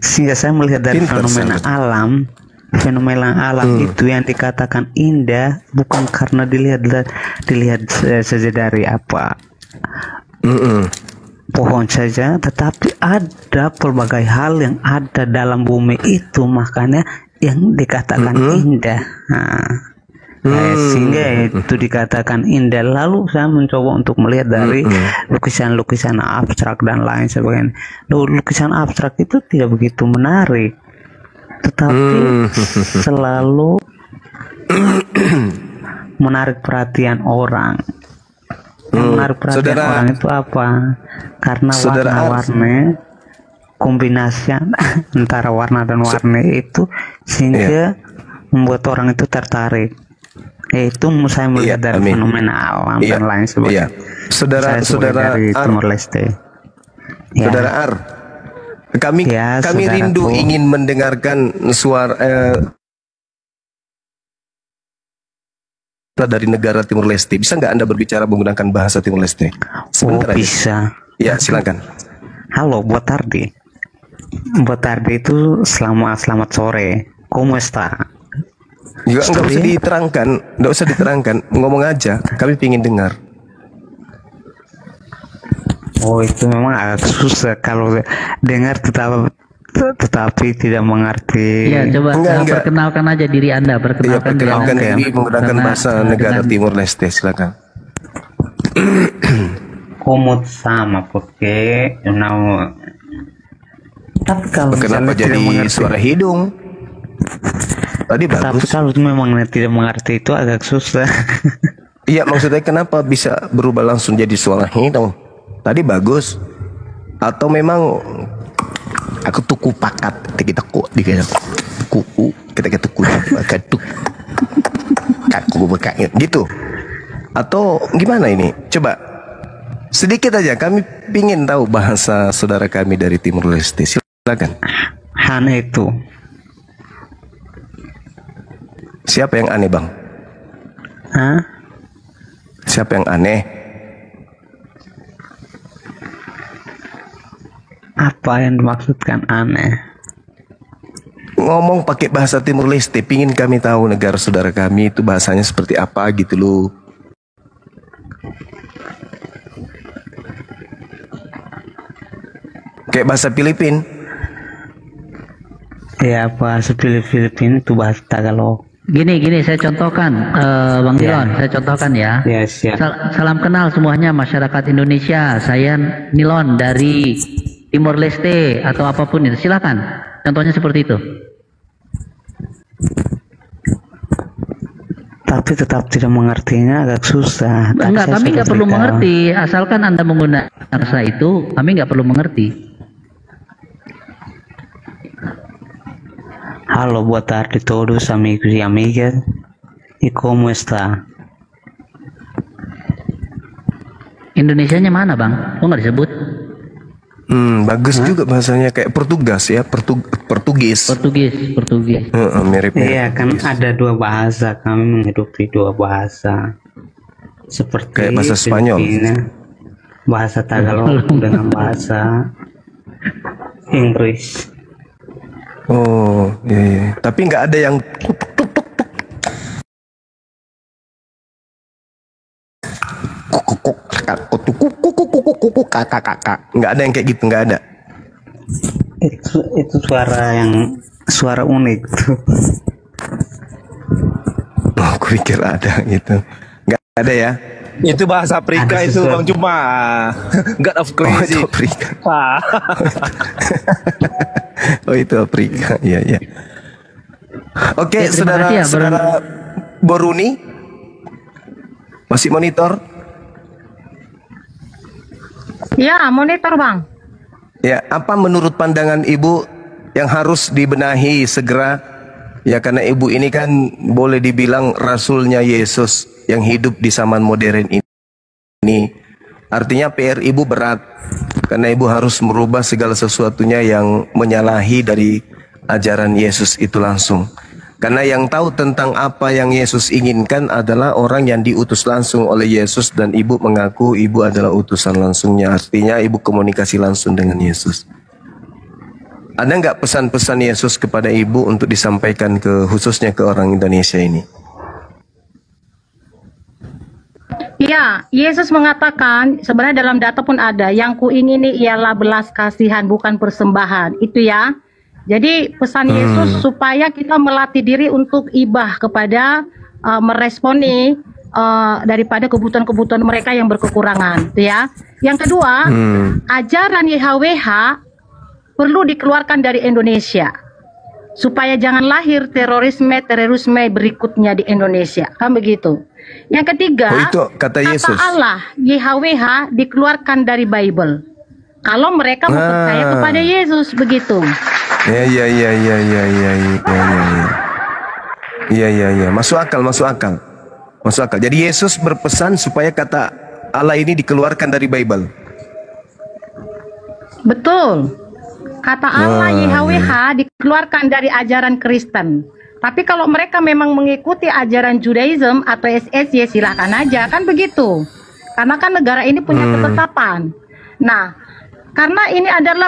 Sehingga saya melihat dari Pinter, fenomena alam itu yang dikatakan indah bukan karena dilihat saja dari apa pohon saja, tetapi ada pelbagai hal yang ada dalam bumi itu, makanya yang dikatakan indah. Sehingga itu dikatakan indah. Lalu saya mencoba untuk melihat dari lukisan-lukisan abstrak dan lain sebagainya. Lukisan abstrak itu tidak begitu menarik, tetapi selalu menarik perhatian orang. Yang menarik perhatian orang itu apa? Karena warna-warni, kombinasi antara warna dan warna itu sehingga membuat orang itu tertarik. Itu saya melihat dari fenomena alam dan lain sebagainya. Saudara dari Ar, Timor Leste. Saudara Ar, kami rindu ingin mendengarkan suara dari negara Timor Leste. Bisa nggak Anda berbicara menggunakan bahasa Timor Leste? Sebentar aja. Bisa. Ya, silakan. Halo, buat tardi. Buat tardi itu selamat sore. ¿Cómo está? Juga nggak usah diterangkan, nggak usah diterangkan, ngomong aja. Kami pingin dengar. Oh, itu memang agak susah kalau dengar tetapi tidak mengerti. Ya, coba Enggak. perkenalkan aja diri Anda, perkenalkan diri Perkenalkan Anda. diri menggunakan bahasa negara Timor Leste, silakan. Komut sama porque tapi kalau Kenapa misalnya tidak jadi mengerti, suara hidung? Tadi tapi bagus. kalau memang tidak mengerti itu agak susah. Iya, maksudnya kenapa bisa berubah langsung jadi suara hidung? Tadi bagus. Atau memang aku tuku pakat kita kok dikira kuku kita tuku pakat tuk kaku berkait gitu. Atau gimana ini? Coba sedikit aja, kami pingin tahu bahasa saudara kami dari Timor Leste. Silakan. Hana itu Siapa yang aneh, Bang? Hah? Siapa yang aneh? Apa yang dimaksudkan aneh? Ngomong pakai bahasa Timor Leste, pingin kami tahu negara saudara kami itu bahasanya seperti apa gitu loh. Kayak bahasa Filipin. Ya, bahasa Filipin itu bahasa Tagalog. Gini, saya contohkan, Bang Nilon, saya contohkan ya. Ya, siap. Salam kenal semuanya masyarakat Indonesia. Saya Nilon dari Timor Leste atau apapun itu. Silakan. Contohnya seperti itu. tapi tetap tidak mengertinya agak susah. Enggak, kami nggak perlu mengerti, asalkan Anda menggunakan bahasa itu, kami nggak perlu mengerti. Halo, boa tarde todos amigos e amigas. E como está? Indonesianya mana bang? Kok nggak disebut? Bagus juga bahasanya, kayak Portugas ya, Portugis. Mirip. Iya kan, ada dua bahasa, kami menghidupi dua bahasa. Seperti kayak bahasa Spanyol. Bahasa Tagalog dengan bahasa Inggris. Oh, iya. Tapi nggak ada yang nggak ada yang kayak gitu, nggak ada. Itu suara unik tuh. Oh, aku pikir ada gitu. Nggak ada ya. Itu bahasa Afrika itu Bang Juma. God of Crazy. Oh, itu Afrika. Oh, itu Afrika. Iya, iya. Oke, Ya, saudara ya, saudara Boruni masih monitor? Ya, monitor bang. Ya, apa menurut pandangan Ibu yang harus dibenahi segera? Ya, karena Ibu ini kan boleh dibilang rasulnya Yesus yang hidup di zaman modern ini. Artinya PR Ibu berat, karena Ibu harus merubah segala sesuatunya yang menyalahi dari ajaran Yesus itu langsung. Karena yang tahu tentang apa yang Yesus inginkan adalah orang yang diutus langsung oleh Yesus, dan Ibu mengaku Ibu adalah utusan langsungnya. Artinya Ibu komunikasi langsung dengan Yesus. Ada nggak pesan-pesan Yesus kepada Ibu untuk disampaikan khususnya ke orang Indonesia ini? Ya, Yesus mengatakan, sebenarnya dalam data pun ada, yang kuingini ialah belas kasihan bukan persembahan. Itu ya. Jadi pesan Yesus supaya kita melatih diri untuk ibah kepada meresponi daripada kebutuhan-kebutuhan mereka yang berkekurangan. Itu ya. Yang kedua, ajaran YHWH perlu dikeluarkan dari Indonesia. Supaya jangan lahir terorisme berikutnya di Indonesia. Kan begitu. Yang ketiga, itu kata Yesus. Allah YHWH dikeluarkan dari Bible. Kalau mereka mau percaya kepada Yesus, begitu. Ya. Masuk akal. Jadi Yesus berpesan supaya kata Allah ini dikeluarkan dari Bible. Betul. Kata Allah YHWH dikeluarkan dari ajaran Kristen. Tapi kalau mereka memang mengikuti ajaran Judaism atau SSY, silahkan aja, kan begitu. Karena kan negara ini punya ketetapan. Nah, karena ini adalah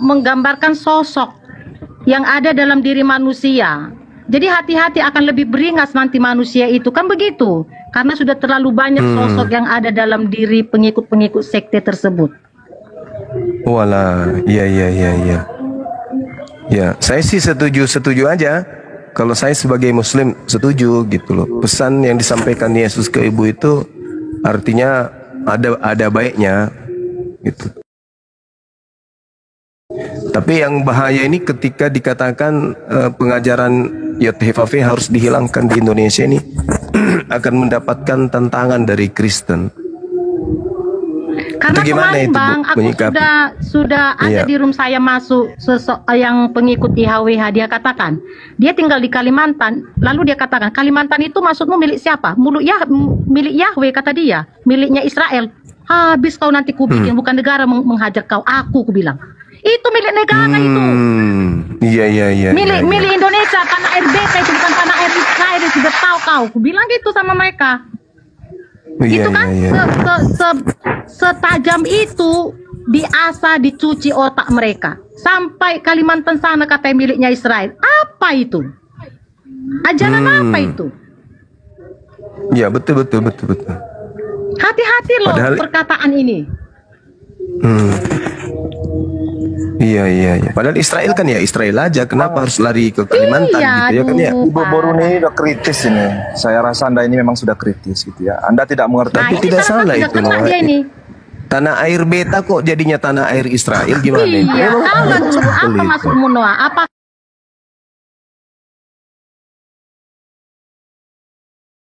menggambarkan sosok yang ada dalam diri manusia. Jadi hati-hati, akan lebih beringas nanti manusia itu, kan begitu. Karena sudah terlalu banyak sosok yang ada dalam diri pengikut-pengikut sekte tersebut. Walah, iya. Ya, saya sih setuju aja. Kalau saya sebagai Muslim setuju gitu loh. Pesan yang disampaikan Yesus ke Ibu itu artinya ada baiknya gitu. Tapi yang bahaya ini ketika dikatakan pengajaran YHWH harus dihilangkan di Indonesia ini akan mendapatkan tantangan dari Kristen. Karena kemarin itu, Bang, aku sudah ada di room saya masuk yang pengikut YHWH, dia katakan dia tinggal di Kalimantan, lalu dia katakan Kalimantan itu maksudmu milik siapa? Milik Yahweh, kata dia, miliknya Israel. Habis kau nanti kubikin, bukan negara menghajar kau, aku bilang. Itu milik negara itu. Iya. Milik Indonesia, tanah air beta itu bukan tanah air Israel, sudah tahu kau. Aku bilang gitu sama mereka. Itu kan setajam itu diasah, dicuci otak mereka sampai Kalimantan sana katanya miliknya Israel. Apa itu? Ajaran apa itu? Ya, betul. Hati-hati loh perkataan ini. Iya. Padahal Israel kan ya Israel aja. Kenapa harus lari ke Kalimantan gitu ya kan ya? Ibu Boruni udah kritis ini. Saya rasa Anda ini memang sudah kritis gitu ya. Anda tidak mengerti. Tapi tidak salah itu. Tanah air beta kok jadinya tanah air Israel gimana? Iya, apa maksudmu Noah? Apa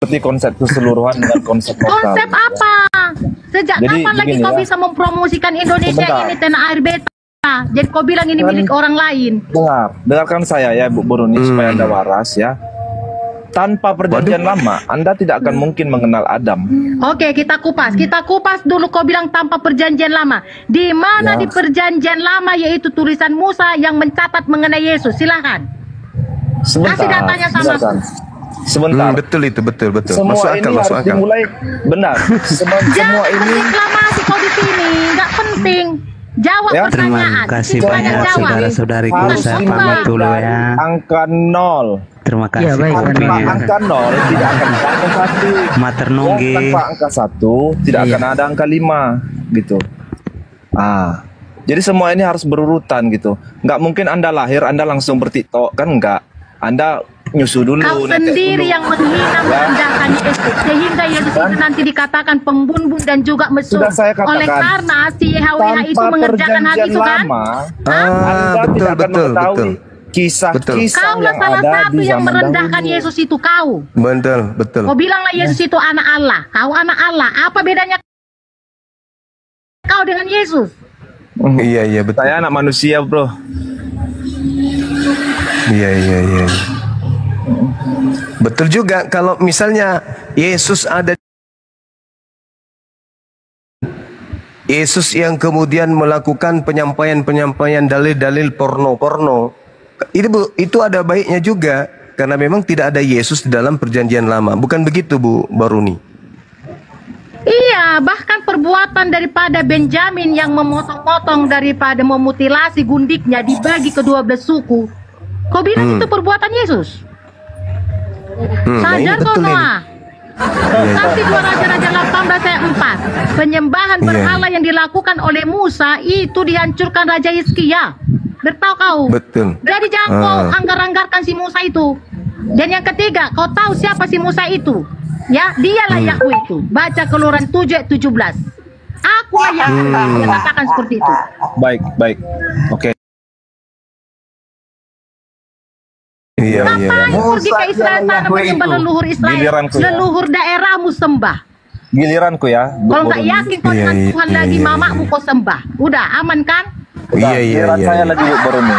mengerti konsep keseluruhan dengan konsep lokal. Konsep apa? Sejak Jadi, kapan lagi begini kau ya. bisa mempromosikan Indonesia Sebentar. ini tanah air beta? Jadi kau bilang ini milik orang lain. Dengarkan saya ya Bu Runi supaya Anda waras ya. Tanpa perjanjian lama, Anda tidak akan mungkin mengenal Adam. Oke, kita kupas. Kita kupas dulu kau bilang tanpa perjanjian lama. Di mana Ya. di perjanjian lama yaitu tulisan Musa yang mencatat mengenai Yesus? Silakan. Kasih datanya sama aku. Sebentar. Betul itu, betul. Semua Masuk ini akal, harus masuk akal. dimulai benar. Semua Jangan ini reklamasi kau di sini, nggak penting. Jawab Ya. Terima pertanyaan. kasih Banyak banyak jawab. saudara-saudariku. harus Saya Sumpah. pamit dulu ya. angka 0. Terima Ya, kasih baik, Tanpa kopinya. angka 0 tidak akan ada angka 1. Mater nunggi. Tanpa angka 1 tidak Iya. akan ada angka 5 gitu. Jadi semua ini harus berurutan gitu. Nggak mungkin Anda lahir Anda langsung bertiktok kan enggak. Anda nyusu dulu. Kau netek sendiri dulu. yang menghina merendahkan Yesus sehingga Yesus itu nanti dikatakan pembunbun dan juga mesum. Sudah saya katakan. Oleh karena si YHWH itu Tanpa mengerjakan hal perjanjian itu kan? lama, betul, Anda tidak akan betul, mengetahui betul. kisah-kisah Kaulah yang salah ada satu di yang zaman merendahkan dahulu. Yesus itu kau. Betul. Kau bilanglah Yesus itu anak Allah. Kau anak Allah. Apa bedanya kau dengan Yesus? Iya, betul. Saya anak manusia, bro. Iya. Betul juga kalau misalnya Yesus yang kemudian melakukan penyampaian dalil-dalil porno. Itu ada baiknya juga karena memang tidak ada Yesus di dalam perjanjian lama. Bukan begitu Bu Baruni? Iya, bahkan perbuatan daripada Benjamin yang memotong-potong daripada memutilasi gundiknya dibagi ke 12 suku. Kau bilang itu perbuatan Yesus? Nah ini Sadar kau betul ini. Noah? Saksi 2 Raja-Raja 18 ayat 4. Penyembahan Iya. berhala yang dilakukan oleh Musa itu dihancurkan Raja Hizkia. Bertahu kau? Betul. Jadi jangan kau anggar-anggarkan si Musa itu. Dan yang ketiga, kau tahu siapa si Musa itu? Ya, dialah Yahweh itu. Baca Keluaran 7 ayat 17. Akulah Yahweh. Dia katakan seperti itu. Baik. Oke. Iya. Ngapain pergi ke Israel sana menyembah leluhur Israel? Giliranku ya. Leluhur daerahmu sembah. Giliranku ya. Bu Kalau nggak Runi. yakin kau dengan Iya, Tuhan iya, lagi, iya, mamamu kau sembah. Udah, aman kan? Udah, Iya. giliran saya lagi Bu Runi.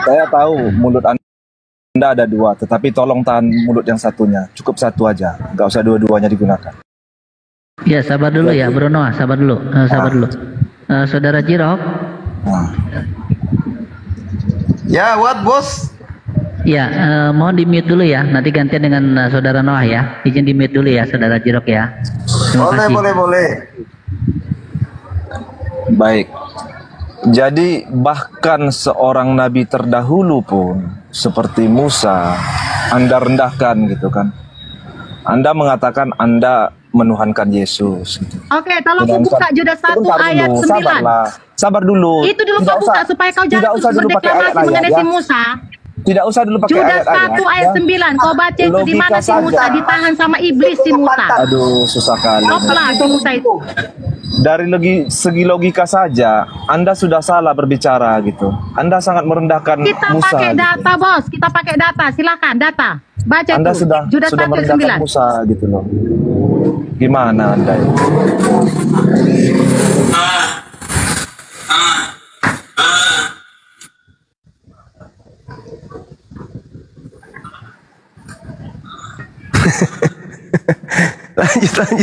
Saya tahu mulut Anda ada 2, tetapi tolong tahan mulut yang satunya. Cukup 1 aja, nggak usah dua-duanya digunakan. Ya, sabar dulu ya, Bro Noah, sabar dulu. Saudara Jirok. Ya, what bos? Ya, mohon di mute dulu ya. Nanti gantian dengan saudara Noah ya. Izin di mute dulu ya, saudara Jirok ya. Terima kasih. Boleh. Baik. Jadi bahkan seorang nabi terdahulu pun seperti Musa Anda rendahkan gitu kan. Anda mengatakan Anda menuhankan Yesus gitu. Oke, tolong kau buka Judas 1 Sebentar ayat dulu, 9. Sabar dulu. Itu dulu Tidak kau buka usah- supaya kau tidak jangan usah terus dulu pakai berdeklamasi ayat-ayat mengenai ya. si Musa. Tidak usah dulu pakai Judas ayat-ayat. 1 ayat ya. 9. Kau baca itu di mana si Musa ditahan sama iblis si Musa. Aduh, susah kali. Oplah si Musa itu. Dari segi logika saja, Anda sudah salah berbicara gitu. Anda sangat merendahkan Kita Musa. pakai gitu. data, Bos. Kita pakai data. Silakan data. Baca Anda itu. sudah Judas 1 ayat merendahkan 9. Musa gitu loh. Gimana Anda itu?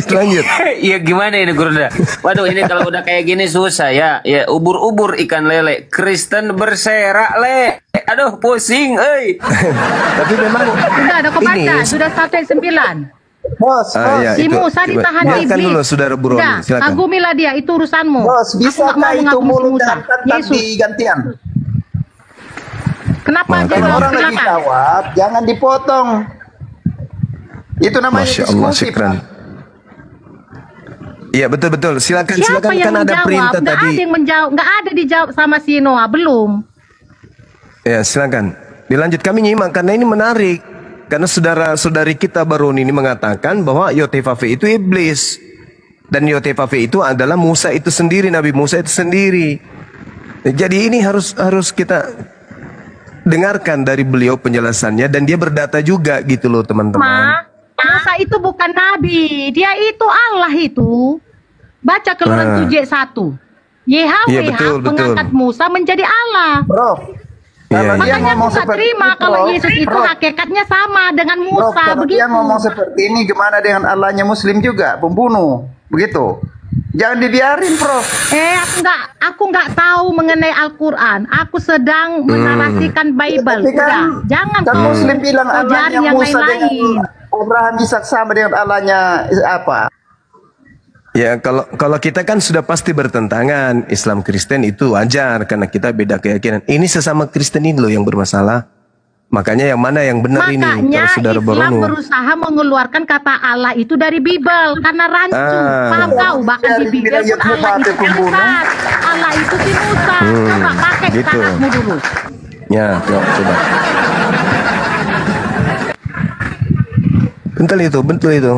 Lanjut. Iya gimana ini Gurunda? Waduh ini kalau udah kayak gini susah ya. Ya ubur-ubur ikan lele. Kristen berserak le. Aduh pusing, Tapi memang Sudah ada kau baca. ini Sudah 1 ayat 9. Bos, ya, Si itu. Musa ditahan Biarkan iblis. dulu saudara Buroni, Udah, silakan. kagumilah dia. Itu urusanmu. bos, Aku bisakah nggak mau itu mengagumi si mulut Musa. dan kantang Yesus. digantian? Kenapa Wah, aja Kalau Bos? orang lagi Silakan. jawab, jangan dipotong. Itu namanya Masya Allah, diskusi, syukran. Pak. Iya betul. Silakan Siapa yang kan ada menjawab? perintah Nggak tadi. ada yang menjawab. Nggak ada dijawab sama si Noah. Belum. Ya silakan. Dilanjut kami nyimak karena ini menarik. Karena saudara-saudari kita Baroni ini mengatakan bahwa Yotefafe itu iblis. Dan Yotefafe itu adalah Musa itu sendiri, Nabi Musa itu sendiri. Jadi ini harus kita dengarkan dari beliau penjelasannya dan dia berdata juga gitu loh teman-teman. Musa itu bukan nabi, dia itu Allah itu. Baca Keluaran 7:1. Yahweh mengangkat Musa menjadi Allah. Bro, makanya aku nggak terima kalau Yesus itu hakikatnya sama dengan Musa. Kalau dia ngomong seperti ini, gimana dengan Allahnya Muslim juga, pembunuh, begitu? Jangan dibiarin, Prof. Aku nggak tahu mengenai Al-Quran. Aku sedang menarasikan Bible. Kan, jangan kan Muslim bilang Allahnya yang Musa lain-lain. Abraham Ishak sama dengan Allahnya apa? Ya kalau kita kan sudah pasti bertentangan. Islam Kristen itu wajar karena kita beda keyakinan. Ini sesama Kristen ini loh yang bermasalah. Makanya yang mana yang benar ini? Kalau saudara Islam berusaha mengeluarkan kata Allah itu dari Bible karena rancu. Paham kau? Bahkan di Bible pun Allah itu Musa. Allah itu si Musa. Coba pakai tanganmu dulu. Ya, coba. Betul itu.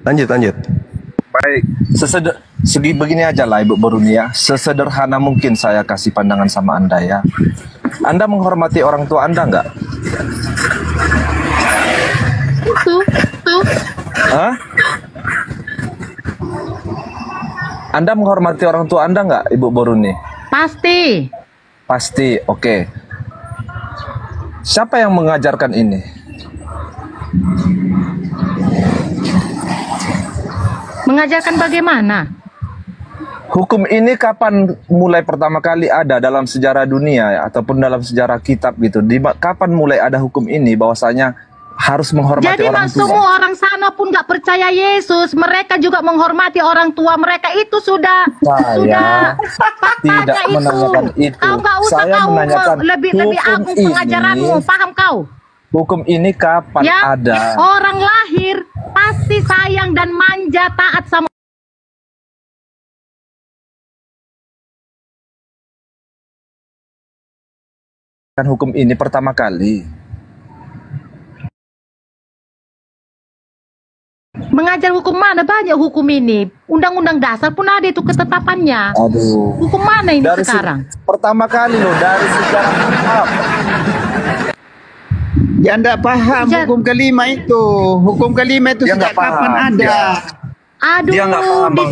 Lanjut. Baik, segi begini aja lah Ibu Boruni ya. Sesederhana mungkin saya kasih pandangan sama Anda ya. Anda menghormati orang tua Anda nggak? Tuh. Hah? Anda menghormati orang tua Anda nggak, Ibu Boruni? Pasti, oke. Siapa yang mengajarkan ini? Mengajarkan bagaimana? Hukum ini kapan mulai pertama kali ada dalam sejarah dunia ya, ataupun dalam sejarah kitab gitu? Kapan mulai ada hukum ini bahwasanya harus menghormati jadi orang tua? Jadi semua orang sana pun nggak percaya Yesus. Mereka juga menghormati orang tua mereka itu sudah tidak menanyakan itu. Kau nggak usah lebih aku pengajaranmu. Paham kau? Hukum ini kapan ada? Orang lahir pasti sayang dan manja taat sama. Kan hukum ini pertama kali. Mengajar hukum mana? Banyak hukum ini. Undang-undang dasar pun ada itu ketetapannya. Aduh. Hukum mana ini sekarang? Pertama kali loh dari sejarah kitab. Ya enggak paham hukum kelima itu. Hukum kelima itu sejak kapan ada? Aduh, di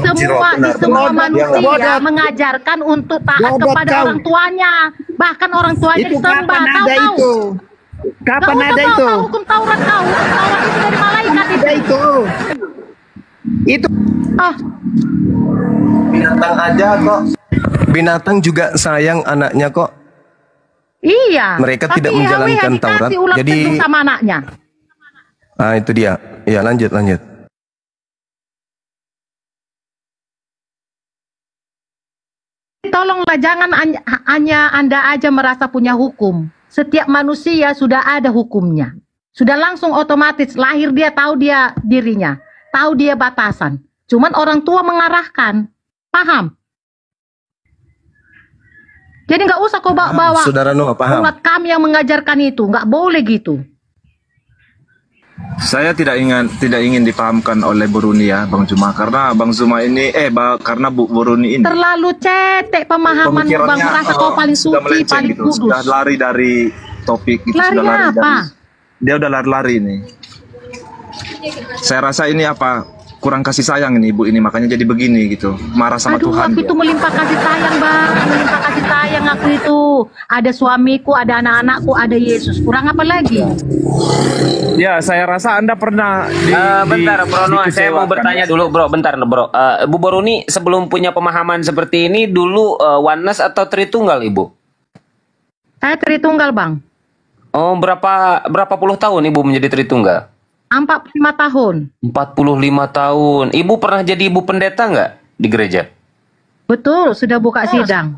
semua manusia mengajarkan untuk taat kepada orang tuanya. Bahkan orang tuanya disembah. Kapan ada itu? Hukum Taurat kau. Hukum Taurat itu dari malaikat itu. Itu. Binatang aja kok. Binatang juga sayang anaknya kok. Iya. Mereka tidak menjalankan Taurat. Jadi sama anaknya. Ah, itu dia. Ya, lanjut. Tolonglah jangan hanya Anda aja merasa punya hukum. Setiap manusia sudah ada hukumnya. Sudah langsung otomatis lahir dia tahu dia dirinya. Tahu dia batasan. Cuman orang tua mengarahkan. Paham? Jadi nggak usah kau bawa Saudara Noah, paham? umat kami yang mengajarkan itu. Nggak boleh gitu. Saya tidak ingin dipahamkan oleh Boruni ya, Bang Zuma, karena Bang Zuma ini karena Bu Boruni ini terlalu cetek pemahaman Bang, merasa kau paling suci, paling gitu. kudus. Sudah lari dari topik itu, Lari sudah lari apa? Dia udah lari ini. Saya rasa ini kurang kasih sayang ini Ibu ini, makanya jadi begini gitu, marah sama Tuhan. Aku itu melimpah kasih sayang Bang, melimpah kasih sayang aku itu. Ada suamiku, ada anak-anakku, ada Yesus. Kurang apa lagi? Ya, saya rasa Anda pernah bentar Bro Noah, saya mau bertanya dulu Bro, bentar Bro. Bu Boruni sebelum punya pemahaman seperti ini dulu oneness atau Tritunggal Ibu? Saya Tritunggal Bang. Oh, berapa puluh tahun Ibu menjadi Tritunggal? 45 tahun. 45 tahun. Ibu pernah jadi ibu pendeta nggak di gereja? Betul, sudah buka sidang.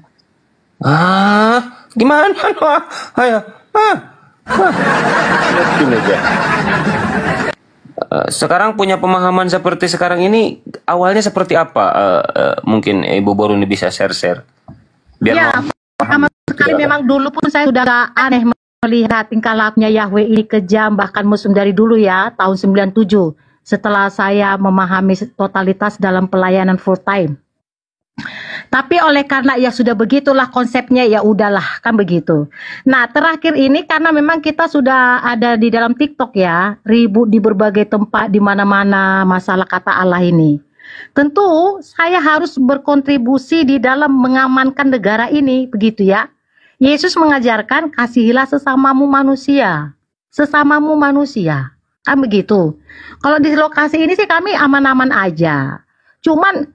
Gimana Noah? Ayo. Sekarang punya pemahaman seperti sekarang ini awalnya seperti apa? Mungkin Ibu Boruni bisa share. Biar pertama sekali memang dulu pun saya sudah aneh melihat tingkah lakunya Yahweh ini kejam, bahkan musuh dari dulu ya, tahun 97. Setelah saya memahami totalitas dalam pelayanan full time. Tapi oleh karena ya sudah begitulah konsepnya, ya udahlah kan begitu. Nah terakhir ini karena memang kita sudah ada di dalam TikTok ya, ribut di berbagai tempat di mana-mana masalah kata Allah ini. Tentu saya harus berkontribusi di dalam mengamankan negara ini, begitu ya. Yesus mengajarkan kasihilah sesamamu manusia, kan begitu. Kalau di lokasi ini sih kami aman-aman aja. Cuman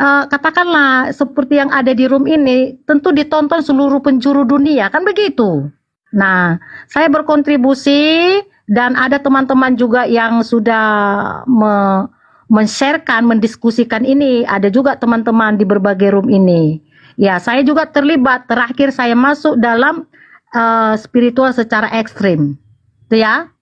katakanlah seperti yang ada di room ini tentu ditonton seluruh penjuru dunia, kan begitu. Nah, saya berkontribusi dan ada teman-teman juga yang sudah men-sharekan, mendiskusikan ini. Ada juga teman-teman di berbagai room ini. Ya, saya juga terlibat. Terakhir saya masuk dalam spiritual secara ekstrim. Itu ya.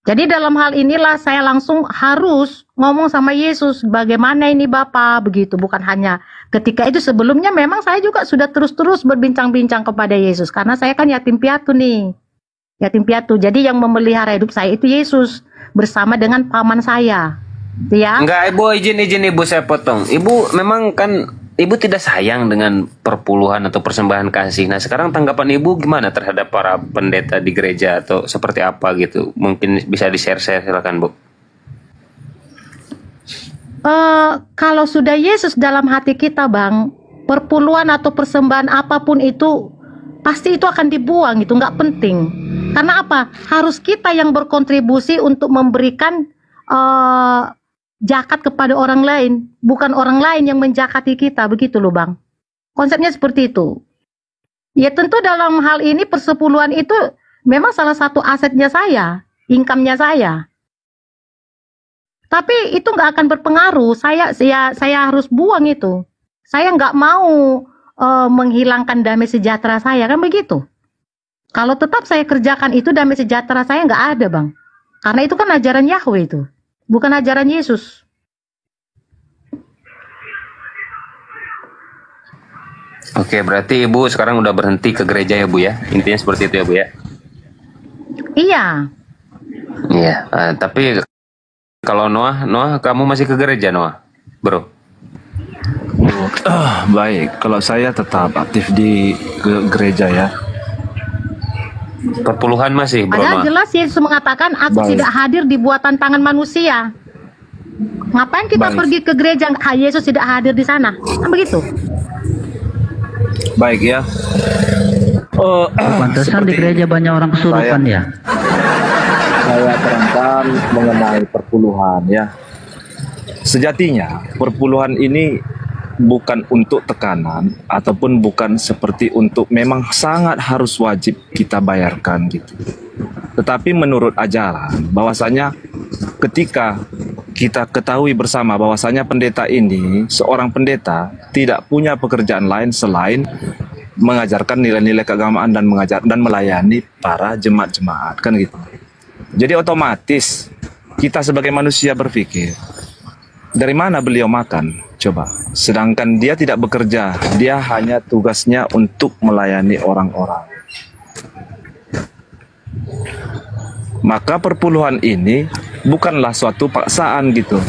Jadi dalam hal inilah saya langsung harus ngomong sama Yesus, bagaimana ini Bapak, begitu. Bukan hanya ketika itu, sebelumnya memang saya juga sudah terus-terus berbincang-bincang kepada Yesus. Karena saya kan yatim piatu nih. Yatim piatu, jadi yang memelihara hidup saya itu Yesus. Bersama dengan paman saya. Ya. Enggak, Ibu, izin Ibu saya potong. Ibu memang kan Ibu tidak sayang dengan perpuluhan atau persembahan kasih. Nah sekarang tanggapan Ibu gimana terhadap para pendeta di gereja atau seperti apa gitu? Mungkin bisa di-share, silakan Bu. Kalau sudah Yesus dalam hati kita Bang, perpuluhan atau persembahan apapun itu pasti itu akan dibuang, itu nggak penting. Karena apa? Harus kita yang berkontribusi untuk memberikan zakat kepada orang lain, bukan orang lain yang menjakati kita, begitu loh Bang. Konsepnya seperti itu. Ya tentu dalam hal ini persepuluhan itu memang salah satu asetnya saya, income-nya saya. Tapi itu nggak akan berpengaruh, saya harus buang itu. Saya nggak mau menghilangkan damai sejahtera saya, kan begitu. Kalau tetap saya kerjakan itu, damai sejahtera saya nggak ada Bang. Karena itu kan ajaran Yahweh itu. Bukan ajaran Yesus. Oke, berarti Ibu sekarang udah berhenti ke gereja ya Bu ya? Intinya seperti itu ya Bu ya? Iya. Iya, tapi kalau Noah kamu masih ke gereja Noah? Bro? Baik, kalau saya tetap aktif di gereja ya. Perpuluhan masih Bro Padahal Noah? jelas Yesus mengatakan aku Baik. tidak hadir di buatan tangan manusia. Ngapain kita Baik. pergi ke gereja, Yesus tidak hadir di sana? Kan begitu. Baik ya. Pantesan di gereja banyak orang kesurupan ya. Saya terangkan mengenai perpuluhan ya. Sejatinya perpuluhan ini bukan untuk tekanan ataupun bukan seperti untuk memang sangat harus wajib kita bayarkan gitu. Tetapi menurut ajaran bahwasanya ketika kita ketahui bersama bahwasanya pendeta ini, seorang pendeta tidak punya pekerjaan lain selain mengajarkan nilai-nilai keagamaan dan mengajar dan melayani para jemaat-jemaat kan gitu. Jadi otomatis kita sebagai manusia berpikir, dari mana beliau makan? Coba. Sedangkan dia tidak bekerja, dia hanya tugasnya untuk melayani orang-orang. Maka perpuluhan ini bukanlah suatu paksaan gitu.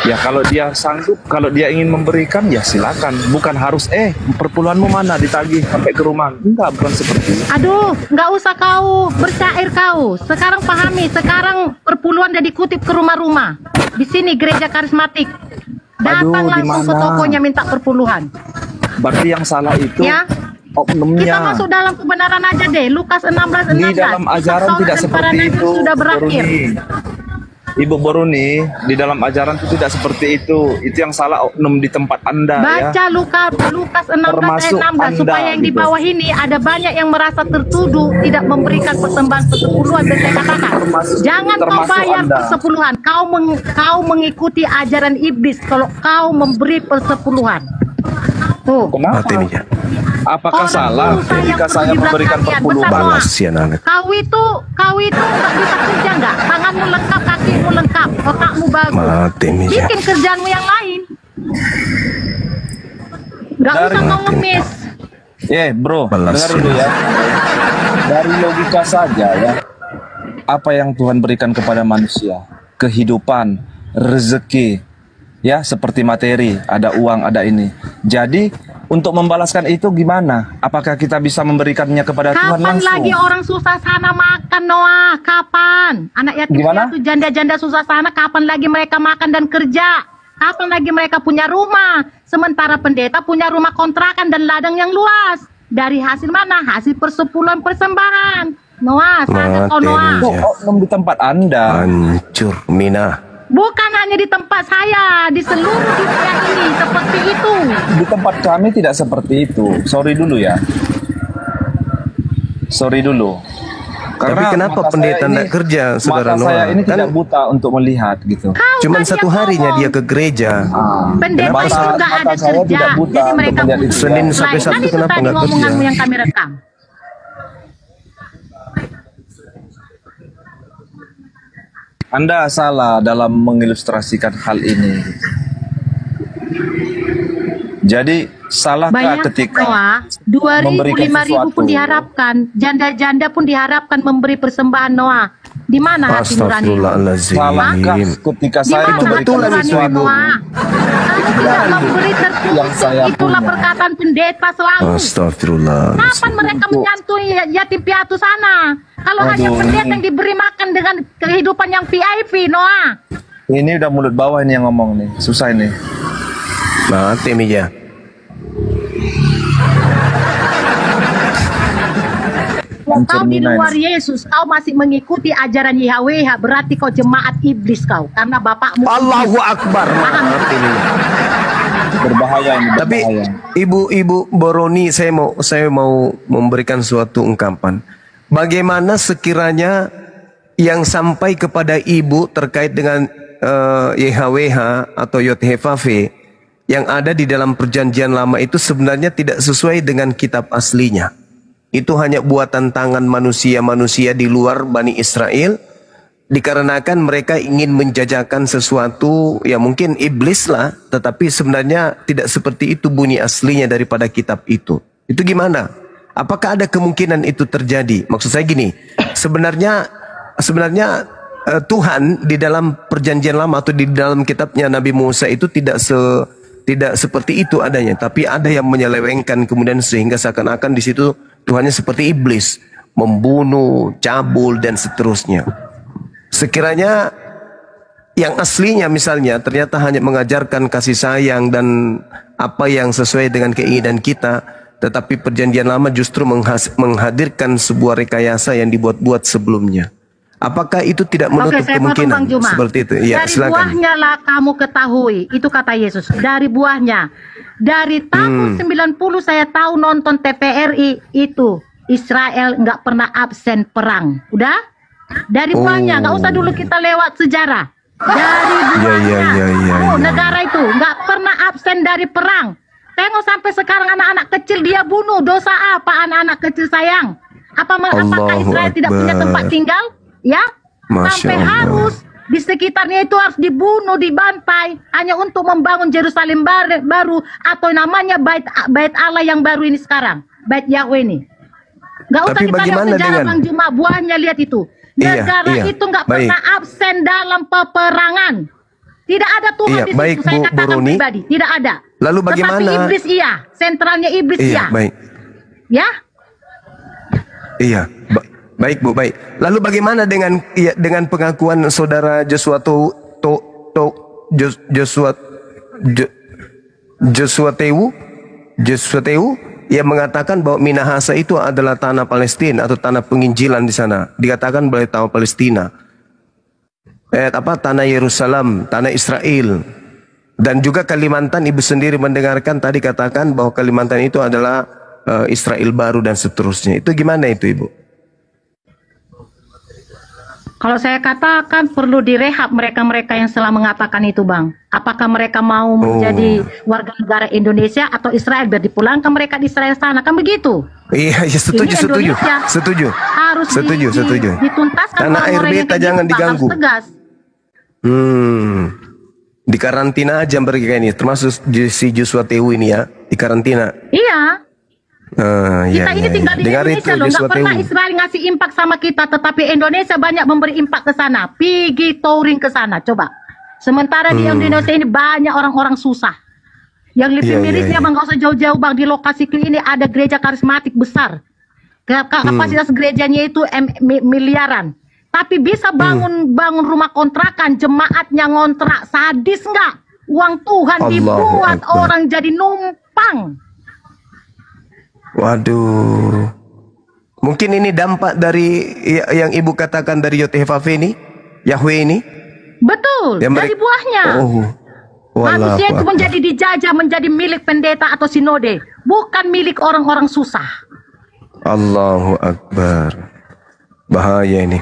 Ya kalau dia sanggup, kalau dia ingin memberikan ya silakan. Bukan harus perpuluhanmu mana ditagih sampai ke rumah. Enggak, bukan seperti itu. Aduh, nggak usah kau bersair kau. Sekarang pahami, sekarang perpuluhan udah dikutip ke rumah-rumah. Di sini gereja karismatik. Datang langsung ke tokonya minta perpuluhan. Berarti yang salah itu Ya. oknumnya. Kita masuk dalam kebenaran aja deh. Lukas 16:16. Di dalam ajaran Saul tidak dan para seperti nabi itu. sudah berakhir. Ibu Boruni, di dalam ajaran itu tidak seperti itu. Itu yang salah oknum di tempat Anda ya. Baca Lukas 16 Termasuk ayat 16 Anda, supaya yang di gitu. bawah ini ada banyak yang merasa tertuduh tidak memberikan persembahan persepuluhan. Dan saya katakan, jangan kau termasuk bayar Anda. persepuluhan. Kau mengikuti ajaran iblis kalau kau memberi persepuluhan. Tuh. Kenapa? Apakah Orang salah susah yang ketika perlu saya di memberikan belakangnya, perpuluhan? besar Balas ya anak. Kau itu nggak bisa kerja nggak? Tanganmu lengkap, kakimu lengkap, otakmu bagus. Mati nih ya. Bikin kerjaanmu yang lain. Nggak Dari- usah kau ngemis. Bro, Balas dengar dulu ya. Dari logika saja ya. Apa yang Tuhan berikan kepada manusia? Kehidupan, rezeki, ya, seperti materi, ada uang, ada ini. Jadi untuk membalaskan itu gimana? Apakah kita bisa memberikannya kepada Tuhan Kapan langsung? lagi orang susah sana makan, Noah? Kapan? Anak yatim Gimana? piatu, janda-janda susah sana, kapan lagi mereka makan dan kerja? Kapan lagi mereka punya rumah? Sementara pendeta punya rumah kontrakan dan ladang yang luas. Dari hasil mana? Hasil persepuluhan persembahan. Noah, sadar kau Noah. Di tempat Anda. Hancur, Mina. Bukan hanya di tempat saya, di seluruh dunia ini seperti itu. Di tempat kami tidak seperti itu. Sorry dulu ya. Sorry dulu. Tapi kenapa mata pendeta saya tidak ini- kerja, Saudara mata saya Noah? ini Kan tidak buta untuk melihat gitu. cuman satu harinya dia ke gereja. Pendeta Mata- itu nggak mata ada saya kerja, tidak buta jadi untuk mereka melihat butuh itu. Senin lain. sampai Kan Sabtu itu kenapa tadi nggak ngomonganmu kerja? yang kami rekam. Anda salah dalam mengilustrasikan hal ini. Jadi salahkah Banyak ketika Noah, 2.000, memberikan 5.000 pun sesuatu? diharapkan, janda-janda pun diharapkan memberi persembahan Noah. Di mana hati nurani? Astagfirullahaladzim. Salahkah ketika Di saya mana hati memberikan betulan nurani itu, Ibu. Noah? Kamu tidak memberi Yang tertulis, saya itulah punya. perkataan pendeta selalu. Kapan Astagfirullahaladzim. mereka menyantui yatim piatu sana? Kalau hanya Aduh. pendeta yang diberi makan dengan kehidupan yang VIP, Noah. Ini udah mulut bawah ini yang ngomong nih, susah ini. Mati Mija. Kau di Cerminan. luar Yesus, kau masih mengikuti ajaran YHWH, berarti kau jemaat iblis kau, karena bapakmu. Allahu Akbar. Mati Mija. Berbahaya ini, Tapi berbahaya. Ibu Boroni, saya mau memberikan suatu ungkapan. Bagaimana sekiranya yang sampai kepada ibu terkait dengan YHWH atau YHWH yang ada di dalam perjanjian lama itu sebenarnya tidak sesuai dengan kitab aslinya. Itu hanya buatan tangan manusia-manusia di luar Bani Israel, dikarenakan mereka ingin menjajakan sesuatu yang mungkin iblis lah, tetapi sebenarnya tidak seperti itu bunyi aslinya daripada kitab itu. Itu gimana? Apakah ada kemungkinan itu terjadi? Maksud saya gini, sebenarnya Tuhan di dalam perjanjian lama atau di dalam kitabnya Nabi Musa itu tidak seperti itu adanya, tapi ada yang menyelewengkan kemudian sehingga seakan-akan di situ Tuhannya seperti iblis, membunuh, cabul dan seterusnya. Sekiranya yang aslinya misalnya ternyata hanya mengajarkan kasih sayang dan apa yang sesuai dengan keinginan kita, tetapi perjanjian lama justru menghadirkan sebuah rekayasa yang dibuat-buat sebelumnya. Apakah itu tidak menutup Oke, saya potong, kemungkinan Bang Juma. seperti itu? Ya, dari silakan. buahnya lah kamu ketahui, itu kata Yesus. Dari buahnya. Dari tahun 90 saya tahu nonton TVRI itu Israel nggak pernah absen perang. Udah? Dari buahnya, nggak usah dulu kita lewat sejarah. Dari buahnya, negara itu nggak pernah absen dari perang. Tengok sampai sekarang anak-anak kecil dia bunuh. Dosa apa anak-anak kecil sayang? Apakah Israel tidak punya tempat tinggal? Ya, sampai harus di sekitarnya itu harus dibunuh, dibantai hanya untuk membangun Yerusalem baru atau namanya bait Allah yang baru ini sekarang, bait Yahweh ini. Gak usah kita lihat sejarah Bang Juma, buahnya lihat itu. Negara itu nggak pernah absen dalam peperangan. Tidak ada Tuhan di situ, saya katakan pribadi, tidak ada. Lalu bagaimana? Tetapi iblis iya, sentralnya iblis iya. Baik. Ya? Iya. Baik Bu, baik. Lalu bagaimana dengan pengakuan saudara Joshua Tewu yang mengatakan bahwa Minahasa itu adalah tanah Palestina atau tanah penginjilan di sana. Dikatakan bahwa tanah Palestina. Tanah Yerusalem, tanah Israel. Dan juga Kalimantan, ibu sendiri mendengarkan tadi katakan bahwa Kalimantan itu adalah Israel baru dan seterusnya. Itu gimana itu Ibu? Kalau saya katakan perlu direhab mereka-mereka yang telah mengatakan itu, Bang. Apakah mereka mau menjadi warga negara Indonesia atau Israel biar dipulangkan mereka di Israel sana, kan begitu? Iya, setuju. Harus setuju. Dituntaskan Tanah air beta jangan diganggu. Tegas. Di karantina aja mereka ini, termasuk si Joshua Tewu ini ya, di karantina. Iya. Kita ini tinggal di Dengar Indonesia itu, loh, nggak Joshua pernah Tewu. Israel ngasih impak sama kita, tetapi Indonesia banyak memberi impak ke sana. Pergi touring ke sana, coba. Sementara di Indonesia ini banyak orang-orang susah. Yang lebih mirisnya bang, gak usah jauh-jauh bang, di lokasi ini ada gereja karismatik besar. Kapasitas gerejanya itu miliaran. Tapi bisa bangun rumah kontrakan, jemaatnya ngontrak, sadis nggak? Uang Tuhan dibuat orang jadi numpang. Waduh. Mungkin ini dampak dari yang ibu katakan dari YTHV ini, Yahweh ini. Betul, dari buahnya. Manusia itu menjadi dijajah, menjadi milik pendeta atau sinode, bukan milik orang-orang susah. Allahu Akbar. Bahaya ini.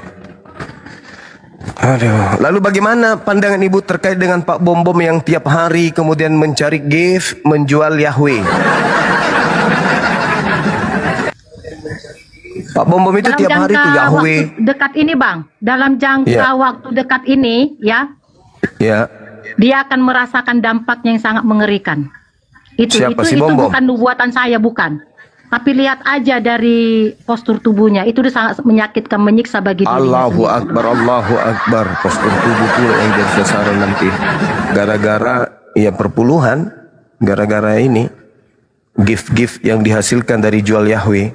Aduh. Lalu bagaimana pandangan ibu terkait dengan Pak Bom Bom yang tiap hari kemudian mencari gift, menjual Yahweh? Pak Bom Bom itu dalam tiap hari itu Yahweh. Dekat ini bang, dalam jangka waktu dekat ini ya, dia akan merasakan dampaknya yang sangat mengerikan. Itu bukan nubuatan saya, bukan. Tapi lihat aja dari postur tubuhnya, itu sangat menyakitkan, menyiksa bagi dirinya. Allahu Akbar, Allahu Akbar. Postur tubuh pula yang jadi sasaran nanti. Gara-gara perpuluhan, gara-gara ini gift-gift yang dihasilkan dari jual Yahweh.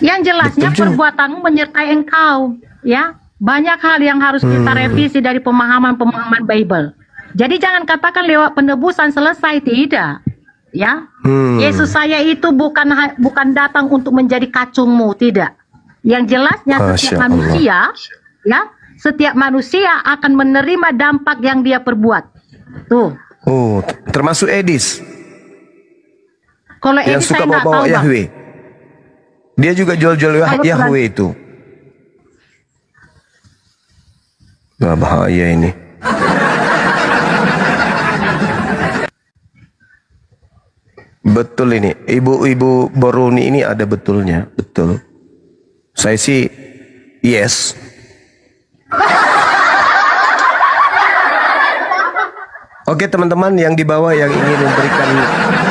Yang jelasnya perbuatanmu menyertai engkau, ya. Banyak hal yang harus kita revisi dari pemahaman-pemahaman Bible. Jadi jangan katakan lewat penebusan selesai, tidak. Ya, Yesus saya itu bukan datang untuk menjadi kacungmu, tidak. Yang jelasnya setiap manusia akan menerima dampak yang dia perbuat. Tuh. Oh, termasuk Edis. Kalau Edis saya nggak tahu, Yahweh. Dia juga jual-jual Yahweh itu. Nah, bahaya ini. Betul ini, ibu-ibu Boruni ini ada betulnya, betul. Saya sih yes. Oke teman-teman yang di bawah yang ingin memberikan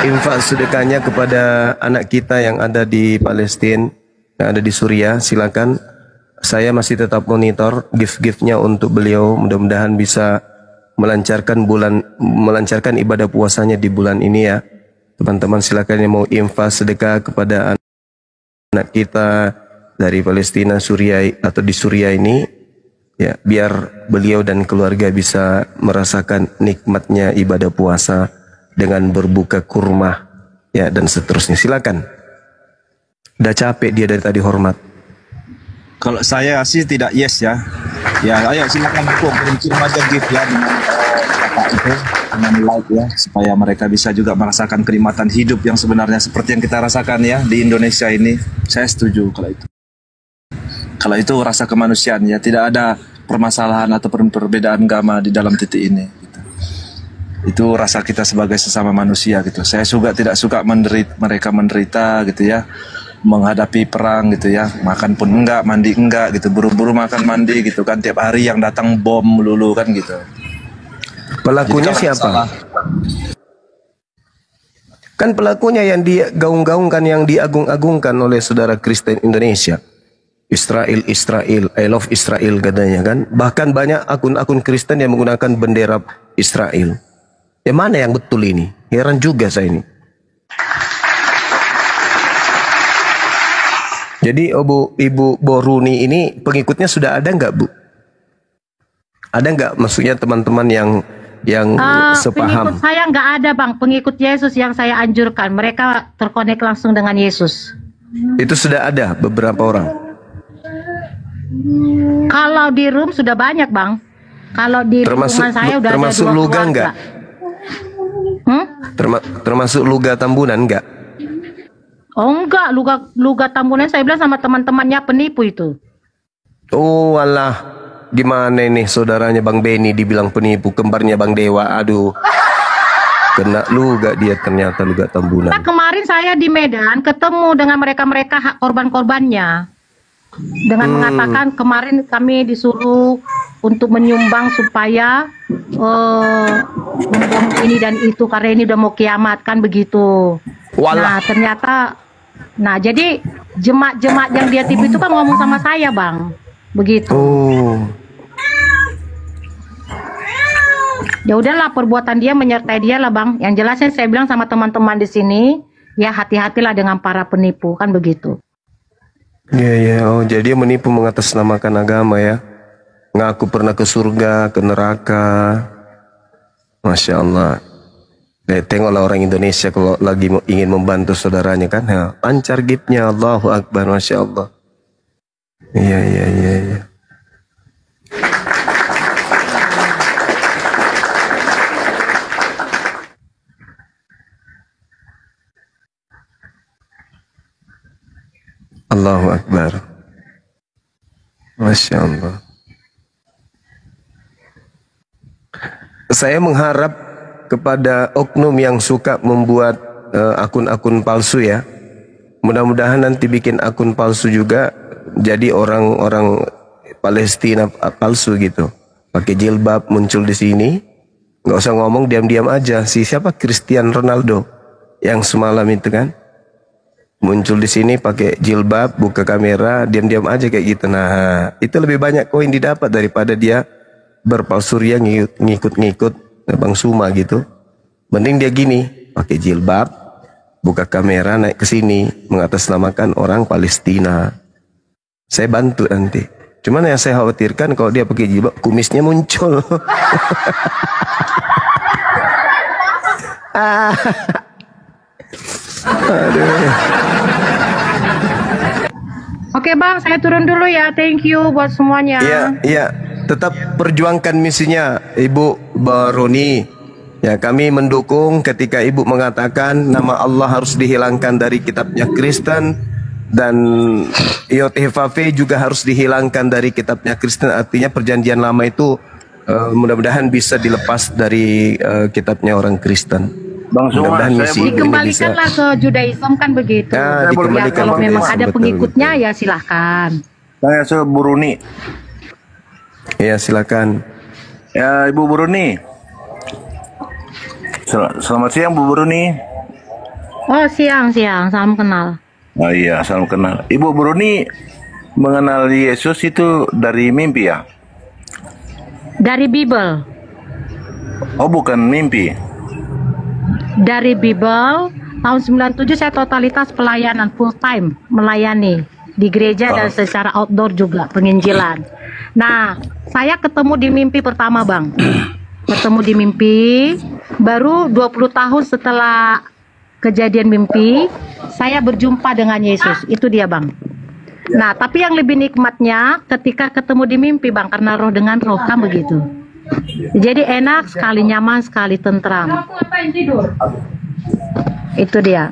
infak sedekahnya kepada anak kita yang ada di Palestina, yang ada di Suriah, silakan. Saya masih tetap monitor gift-giftnya untuk beliau. Mudah-mudahan bisa melancarkan ibadah puasanya di bulan ini ya. Teman-teman silakan yang mau infak sedekah kepada anak kita dari Palestina, Suriah atau di Suriah ini, ya biar beliau dan keluarga bisa merasakan nikmatnya ibadah puasa dengan berbuka kurma, ya dan seterusnya. Silakan. Udah capek dia dari tadi hormat. Kalau saya sih tidak yes ya. Ya ayo silakan kirim aja gift ya dengan like ya, supaya mereka bisa juga merasakan kenikmatan hidup yang sebenarnya seperti yang kita rasakan ya di Indonesia ini. Saya setuju kalau itu. Kalau itu rasa kemanusiaan ya, tidak ada permasalahan atau perbedaan agama di dalam titik ini. Gitu. Itu rasa kita sebagai sesama manusia gitu. Saya juga tidak suka mereka menderita gitu ya, menghadapi perang gitu ya, makan pun enggak, mandi enggak gitu, buru-buru makan mandi gitu kan, tiap hari yang datang bom melulu kan gitu. Pelakunya siapa? Kan pelakunya yang digaung-gaungkan, yang diagung-agungkan oleh saudara Kristen Indonesia. Israel, I love Israel katanya kan. Bahkan banyak akun-akun Kristen yang menggunakan bendera Israel. Mana yang betul ini? Heran juga saya ini. Jadi Ibu Boruni ini pengikutnya sudah ada nggak Bu? Ada nggak maksudnya teman-teman yang sepaham? Pengikut saya nggak ada Bang, pengikut Yesus yang saya anjurkan. Mereka terkonek langsung dengan Yesus. Itu sudah ada beberapa orang? Kalau di room sudah banyak Bang. Kalau di rumah saya udah ada 2 Luga keluarga. Enggak? Termasuk Luga Tambunan enggak? Oh enggak, Luga Tambunan saya bilang sama teman-temannya penipu itu. Oh alah. Gimana ini saudaranya Bang Beni dibilang penipu, kembarnya Bang Dewa, aduh. Kena Luga dia ternyata Luga Tambunan. Nah, kemarin saya di Medan ketemu dengan mereka-mereka korban-korbannya. Dengan mengatakan kemarin kami disuruh untuk menyumbang supaya ini dan itu karena ini udah mau kiamat kan begitu. Walah. Nah ternyata, jadi jemaat-jemaat yang dia tipu itu kan ngomong sama saya Bang, begitu. Oh. Ya udahlah, perbuatan dia menyertai dia lah Bang. Yang jelasnya saya bilang sama teman-teman di sini, ya hati-hatilah dengan para penipu, kan begitu. Iya, oh jadi dia menipu mengatasnamakan agama ya. Ngaku pernah ke surga, ke neraka. Masya Allah. Tengoklah orang Indonesia kalau lagi ingin membantu saudaranya kan, ya, lancar gipnya, Allahu Akbar, Masya Allah. Iya. Allahu Akbar. Masya Allah. Saya mengharap kepada oknum yang suka membuat akun-akun palsu ya. Mudah-mudahan nanti bikin akun palsu juga jadi orang-orang Palestina palsu gitu. Pakai jilbab muncul di sini. Nggak usah ngomong, diam-diam aja. Siapa? Cristiano Ronaldo yang semalam itu kan. Muncul di sini pakai jilbab, buka kamera, diam-diam aja kayak gitu. Nah, itu lebih banyak koin didapat daripada dia berpalsuria ngikut-ngikut Bang Suma gitu. Mending dia gini, pakai jilbab, buka kamera, naik ke sini, mengatasnamakan orang Palestina. Saya bantu nanti. Cuman yang saya khawatirkan kalau dia pakai jilbab, kumisnya muncul. Aduh. Oke Bang, saya turun dulu ya. Thank you buat semuanya. Iya. Tetap perjuangkan misinya Ibu Baruni. Ya, kami mendukung ketika Ibu mengatakan nama Allah harus dihilangkan dari kitabnya Kristen dan Yod-Heh-Vav-He juga harus dihilangkan dari kitabnya Kristen. Artinya perjanjian lama itu mudah-mudahan bisa dilepas dari kitabnya orang Kristen. Bang Suma, dikembalikanlah ke Judaism kan begitu. Ya, kalau memang ada pengikutnya ya silahkan. Saya Buruni. Ya silakan. Ya Ibu Buruni. Selamat siang Bu Buruni. Oh siang, salam kenal. Oh iya, salam kenal. Ibu Buruni mengenal Yesus itu dari mimpi ya? Dari Bible. Oh bukan mimpi. Dari Bible, tahun 97 saya totalitas pelayanan full time, melayani di gereja dan secara outdoor juga penginjilan. Nah, saya ketemu di mimpi pertama Bang. Ketemu di mimpi, baru 20 tahun setelah kejadian mimpi, saya berjumpa dengan Yesus. Itu dia Bang. Nah, tapi yang lebih nikmatnya ketika ketemu di mimpi Bang, karena roh dengan roh kan begitu. Jadi enak sekali, nyaman sekali, tentram. Kamu ngapain tidur? Itu dia.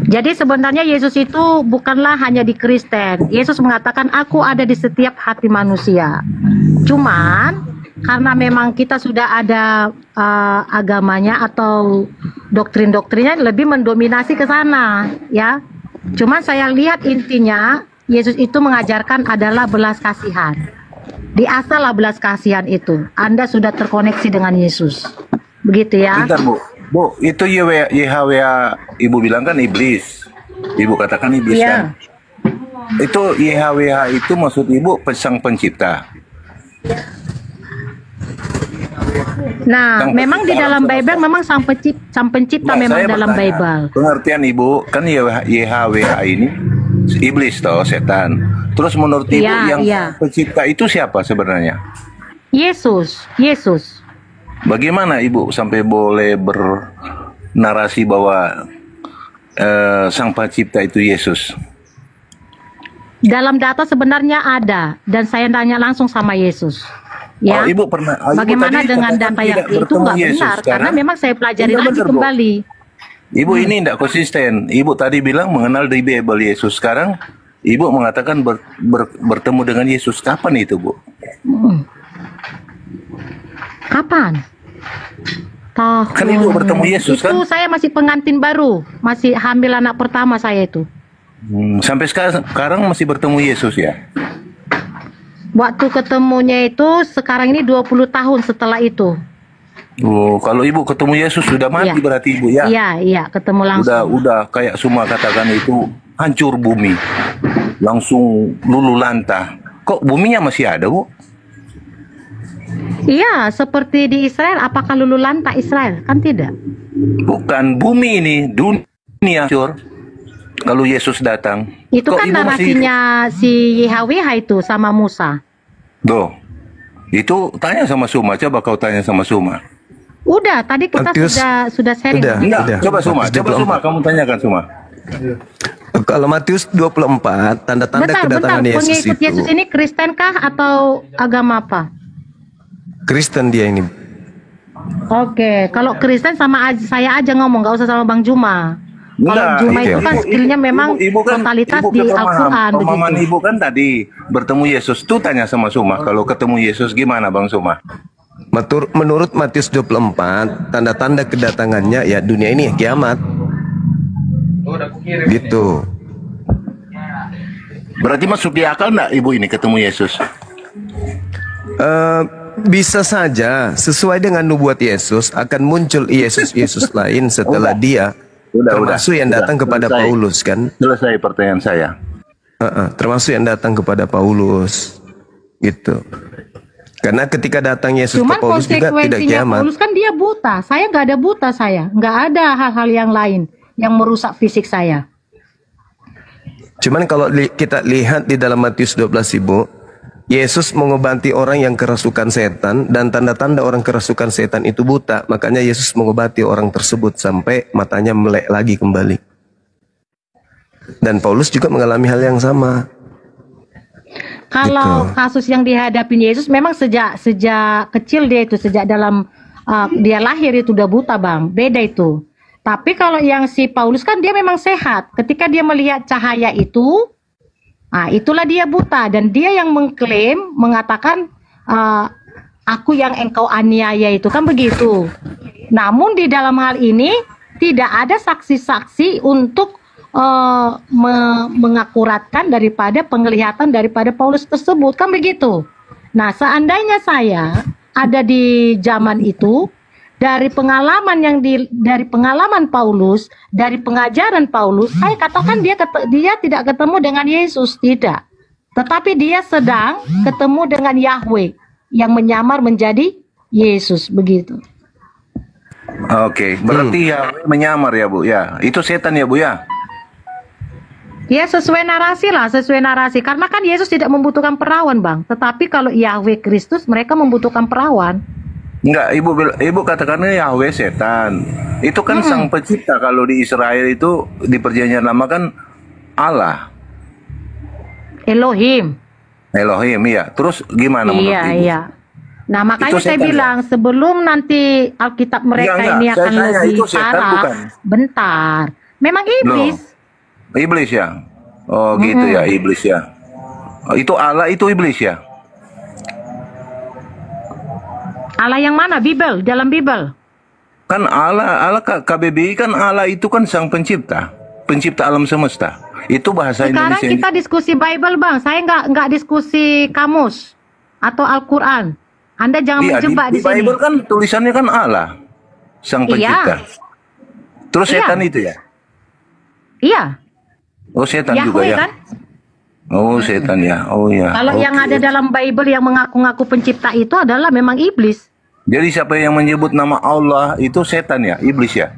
Jadi sebenarnya Yesus itu bukanlah hanya di Kristen. Yesus mengatakan aku ada di setiap hati manusia. Cuman karena memang kita sudah ada agamanya atau doktrin-doktrinnya lebih mendominasi ke sana, ya. Cuman saya lihat intinya Yesus itu mengajarkan adalah belas kasihan. Diasahlah belas kasihan itu. Anda sudah terkoneksi dengan Yesus, begitu ya. Bentar Bu, itu YHWH Ibu bilang kan iblis. Ibu katakan iblis kan. Itu YHWH itu maksud Ibu sang pencipta. Nah, memang di dalam Bible memang sang pencipta memang dalam Bible. Pengertian Ibu kan YHWH ini iblis toh, setan. Terus menurut Ibu yang pencipta itu siapa sebenarnya? Yesus. Bagaimana Ibu sampai boleh bernarasi bahwa sang pencipta itu Yesus? Dalam data sebenarnya ada, dan saya tanya langsung sama Yesus. Ya, Ibu pernah. Bagaimana dengan data yang itu nggak benar? Karena memang saya pelajari lagi kembali. Ibu ini tidak konsisten. Ibu tadi bilang mengenal di Bible Yesus. Sekarang Ibu mengatakan bertemu dengan Yesus. Kapan itu, Bu? Kapan? Kan Ibu bertemu Yesus kan? Itu saya masih pengantin baru, masih hamil anak pertama saya itu. Sampai sekarang masih bertemu Yesus ya? Waktu ketemunya itu sekarang ini 20 tahun setelah itu. Oh, kalau ibu ketemu Yesus sudah mati Iya. berarti ibu ya? Iya, ketemu langsung. Udah kayak semua katakan itu hancur bumi, langsung lulu lantah. Kok buminya masih ada bu? Iya, seperti di Israel. Apakah lulu lantah Israel? Kan tidak. Bukan bumi ini, dunia hancur. Kalau Yesus datang. Itu Kok kan ibu masih narasinya si YHWH itu sama Musa. Doh, itu tanya sama Suma. Coba kau tanya sama Suma. Udah, tadi kita Matius, sudah sharing. Enggak, coba Suma. Matius Coba Suma, kamu tanyakan Suma. Kalau Matius 24, tanda-tanda Bentar, kedatangan Yesus pengikut itu. Yesus ini Kristen kah atau agama apa? Kristen dia ini. Oke, kalau Kristen sama saya aja ngomong, nggak usah sama Bang Juma. Kalau Enggak, Juma oke, itu kan oke. skillnya memang kan- totalitas ibu di kan Al-Quran pemahaman begitu. ibu kan tadi bertemu Yesus. Tuh tanya sama Suma. Kalau ketemu Yesus gimana Bang Suma? Menurut Matius 24, tanda-tanda kedatangannya ya dunia ini kiamat. Gitu. Berarti masuk di akal enggak ibu ini ketemu Yesus? Bisa saja sesuai dengan nubuat Yesus akan muncul Yesus lain setelah dia, termasuk yang datang kepada Selesai. Paulus kan. Selesai pertanyaan saya. Termasuk yang datang kepada Paulus gitu. Karena ketika datang Yesus Cuman ke Paulus juga tidak konsekuensinya kiamat. Paulus kan dia buta. Saya nggak ada buta saya. Nggak ada hal-hal yang lain yang merusak fisik saya. Cuman kalau kita lihat di dalam Matius 12 ibu, Yesus mengobati orang yang kerasukan setan dan tanda-tanda orang kerasukan setan itu buta. Makanya Yesus mengobati orang tersebut sampai matanya melek lagi kembali. Dan Paulus juga mengalami hal yang sama. Kalau kasus yang dihadapi Yesus memang sejak kecil dia itu, sejak dalam dia lahir itu udah buta bang, beda itu. Tapi kalau yang si Paulus kan dia memang sehat. Ketika dia melihat cahaya itu, itulah dia buta dan dia yang mengklaim mengatakan aku yang engkau aniaya itu kan begitu. Namun di dalam hal ini tidak ada saksi-saksi untuk mengakuratkan daripada penglihatan daripada Paulus tersebut kan begitu. Nah, seandainya saya ada di zaman itu, dari pengalaman dari pengalaman Paulus, dari pengajaran Paulus, saya katakan dia tidak ketemu dengan Yesus, tidak. Tetapi dia sedang ketemu dengan Yahweh yang menyamar menjadi Yesus begitu. Oke, berarti Yahweh menyamar ya Bu ya. Itu setan ya Bu ya. Ya sesuai narasi lah, sesuai narasi. Karena kan Yesus tidak membutuhkan perawan bang. Tetapi kalau Yahweh Kristus mereka membutuhkan perawan. Enggak, ibu katakannya Yahweh setan. Itu kan sang pencipta. Kalau di Israel itu di perjanjian lama kan Allah. Elohim. Elohim iya. Terus gimana menurut ibu? Iya. Nah makanya Itu saya setan, bilang sebelum nanti Alkitab mereka Enggak, ini saya akan tanya, lebih itu setan parah. bukan? Bentar. Memang iblis. Iblis ya. Oh gitu ya, iblis ya. Oh, itu Allah itu iblis ya. Allah yang mana? Bible, dalam Bible. Kan Allah KBBI kan Allah itu kan sang pencipta, pencipta alam semesta. Itu bahasa Sekarang Indonesia. kita diskusi Bible bang. Saya nggak diskusi kamus atau Al-Quran. Anda jangan menjebak di di sini. Bible kan tulisannya kan Allah, sang pencipta. Terus setan itu ya? Iya. Oh setan Yahweh, juga ya? kan? Oh setan ya. Oh ya. Kalau yang ada dalam Bible yang mengaku-ngaku pencipta itu adalah memang iblis. Jadi siapa yang menyebut nama Allah itu setan ya, iblis ya?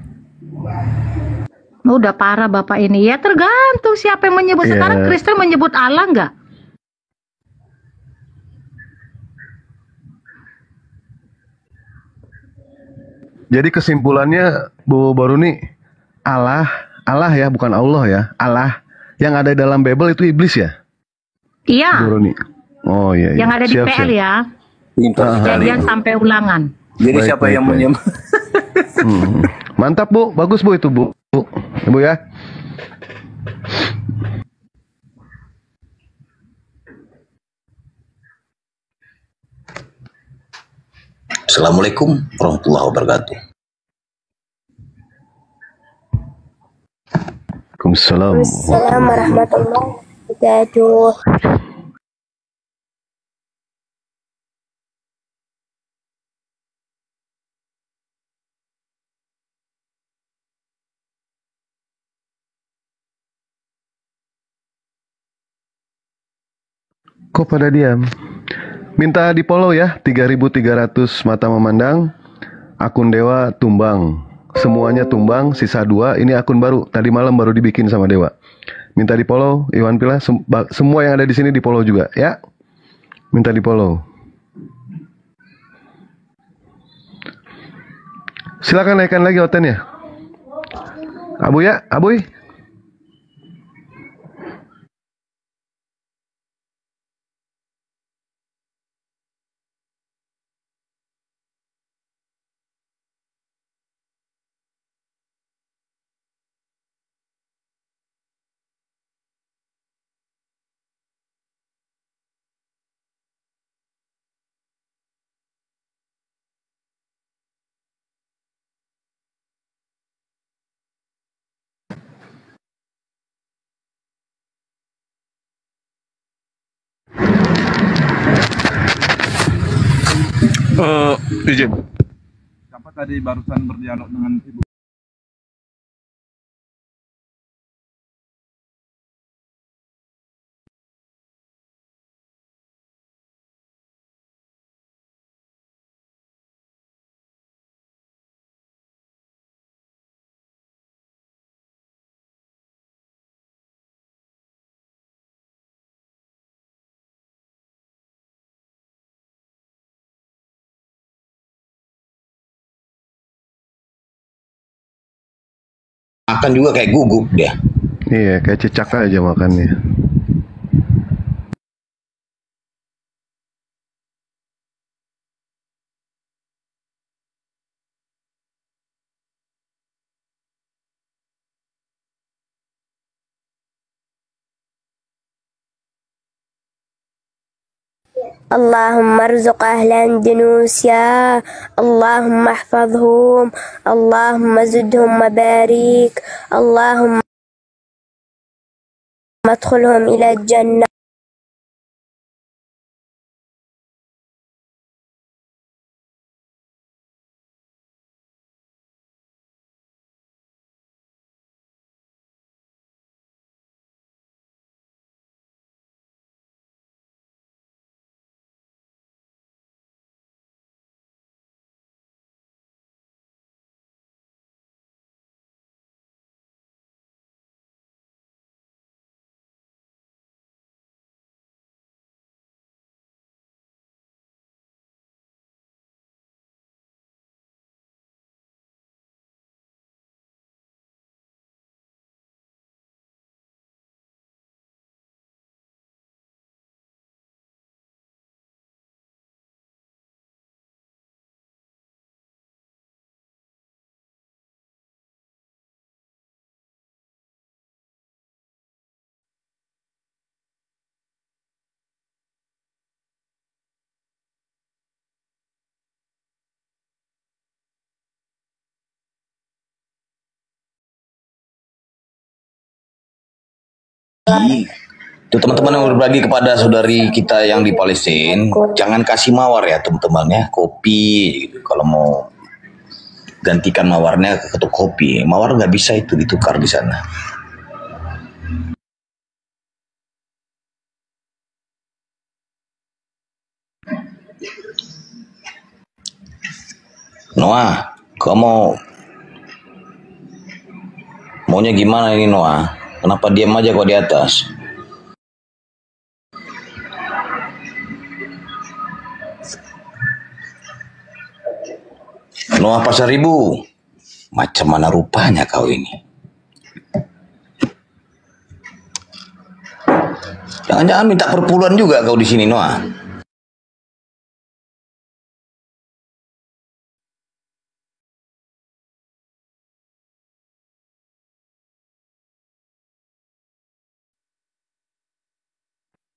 Udah parah bapak ini. Ya tergantung siapa yang menyebut. Sekarang Kristen menyebut Allah nggak? Jadi kesimpulannya Bu Baruni, Allah ya, bukan Allah ya. Allah yang ada dalam Bible itu iblis ya? Iya. Bu Baruni. Oh iya. Yang ada di PL ya. Kejadian sampai ulangan. Jadi Baik, siapa baik, yang baik. menyembah? Mantap Bu, bagus Bu itu Bu. Ibu ya. Assalamualaikum warahmatullahi wabarakatuh. Waalaikumsalam. Assalamualaikum warahmatullahi wabarakatuh. Kok pada diam? Minta di follow ya, 3.300 mata memandang. Akun Dewa tumbang. Semuanya tumbang, sisa 2. Ini akun baru, tadi malam baru dibikin sama Dewa. Minta di follow, Iwan Pila. Semua yang ada di sini di follow juga ya. Minta di follow. Silakan naikkan lagi hotennya. Abu ya, Abuy. Izin. Siapa tadi barusan berdialog dengan Ibu? Makan juga kayak gugup dia. Iya, kayak cicak aja makannya. اللهم ارزق أهل أندونيسيا، اللهم احفظهم، اللهم زدهم مبارك، اللهم ادخلهم إلى الجنة. Itu teman-teman yang berbagi kepada saudari kita yang di Palestina, jangan kasih mawar ya teman-teman ya, kopi gitu. Kalau mau gantikan mawarnya ke kopi, mawar nggak bisa itu ditukar di sana. Noah, kamu maunya gimana ini Noah? Kenapa diam aja kok di atas? Noah Pasaribu, macam mana rupanya kau ini? Jangan-jangan minta perpuluhan juga kau di sini Noah?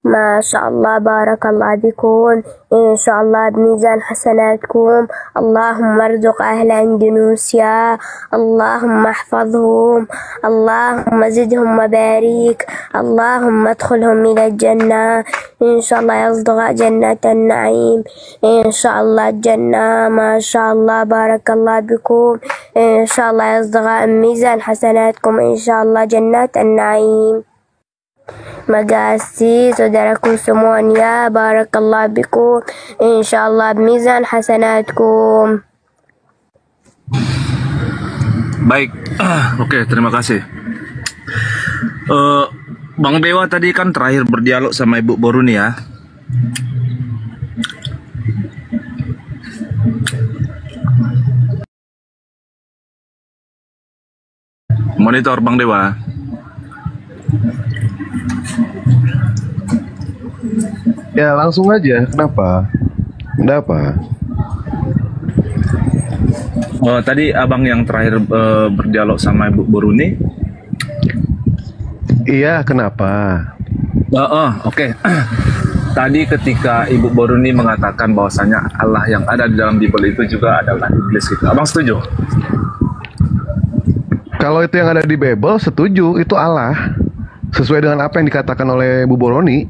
ما شاء الله بارك الله بكم، إن شاء الله بميزان حسناتكم. اللهم ارزق أهل أندونيسيا، اللهم احفظهم، اللهم زدهم مبارك، اللهم ادخلهم إلى الجنة. إن شاء الله يصدق جنة النعيم، إن شاء الله الجنة. ما شاء الله بارك الله بكم، إن شاء الله يصدق ميزان حسناتكم، إن شاء الله جنات النعيم. Makasih saudaraku semuanya. Barakallah bikum. Insyaallah mizan hasanatkum. Baik, oke, terima kasih. Bang Dewa tadi kan terakhir berdialog sama Ibu Boruni ya. Monitor Bang Dewa. Ya langsung aja. Kenapa? Ada apa? Oh, tadi abang yang terakhir berdialog sama Ibu Boruni. Iya, kenapa? Oke. Tadi ketika Ibu Boruni mengatakan bahwasanya Allah yang ada di dalam Bible itu juga adalah iblis gitu. Abang setuju? Kalau itu yang ada di Bible, setuju, itu Allah. Sesuai dengan apa yang dikatakan oleh Bu Boroni.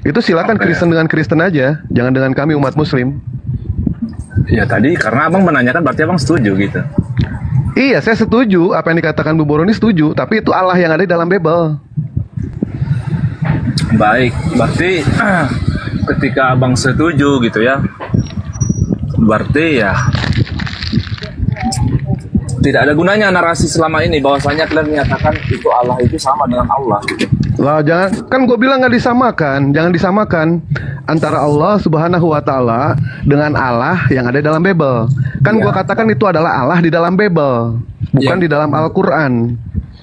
Itu silakan Kristen dengan Kristen aja, jangan dengan kami umat Muslim. Ya tadi karena abang menanyakan berarti abang setuju gitu. Iya, saya setuju apa yang dikatakan Bu Boroni, setuju. Tapi itu Allah yang ada di dalam Bible. Baik, berarti ketika abang setuju gitu ya, berarti ya tidak ada gunanya narasi selama ini bahwasanya kalian menyatakan itu Allah itu sama dengan Allah. Lah jangan, kan gue bilang nggak disamakan, jangan disamakan antara Allah Subhanahu Wa Taala dengan Allah yang ada di dalam Bible. Kan gue katakan itu adalah Allah di dalam Bible, bukan di dalam Al-Quran.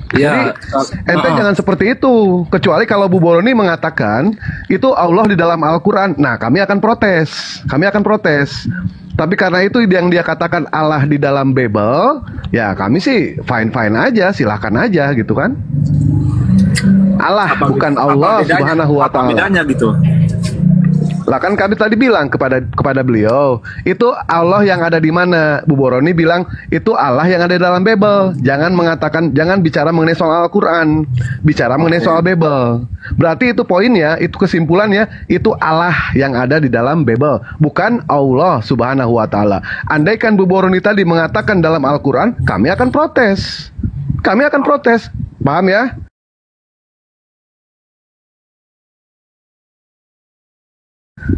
Jadi ente jangan seperti itu. Kecuali kalau Bu Boroni mengatakan itu Allah di dalam Al-Quran, nah kami akan protes, Tapi karena itu yang dia katakan Allah di dalam Bible, ya kami sih fine-fine aja, silahkan aja gitu kan. Allah bukan Allah Subhanahu Wa Taala. Apa bedanya gitu? Lah kan kami tadi bilang kepada beliau, itu Allah yang ada di mana? Bu Boroni bilang itu Allah yang ada di dalam Bible. Jangan bicara mengenai soal Al-Quran, bicara mengenai soal Bible. Berarti itu poinnya, itu kesimpulannya, itu Allah yang ada di dalam Bible, bukan Allah Subhanahu Wa Taala. Andaikan Bu Boroni tadi mengatakan dalam Al-Quran, kami akan protes. Paham ya?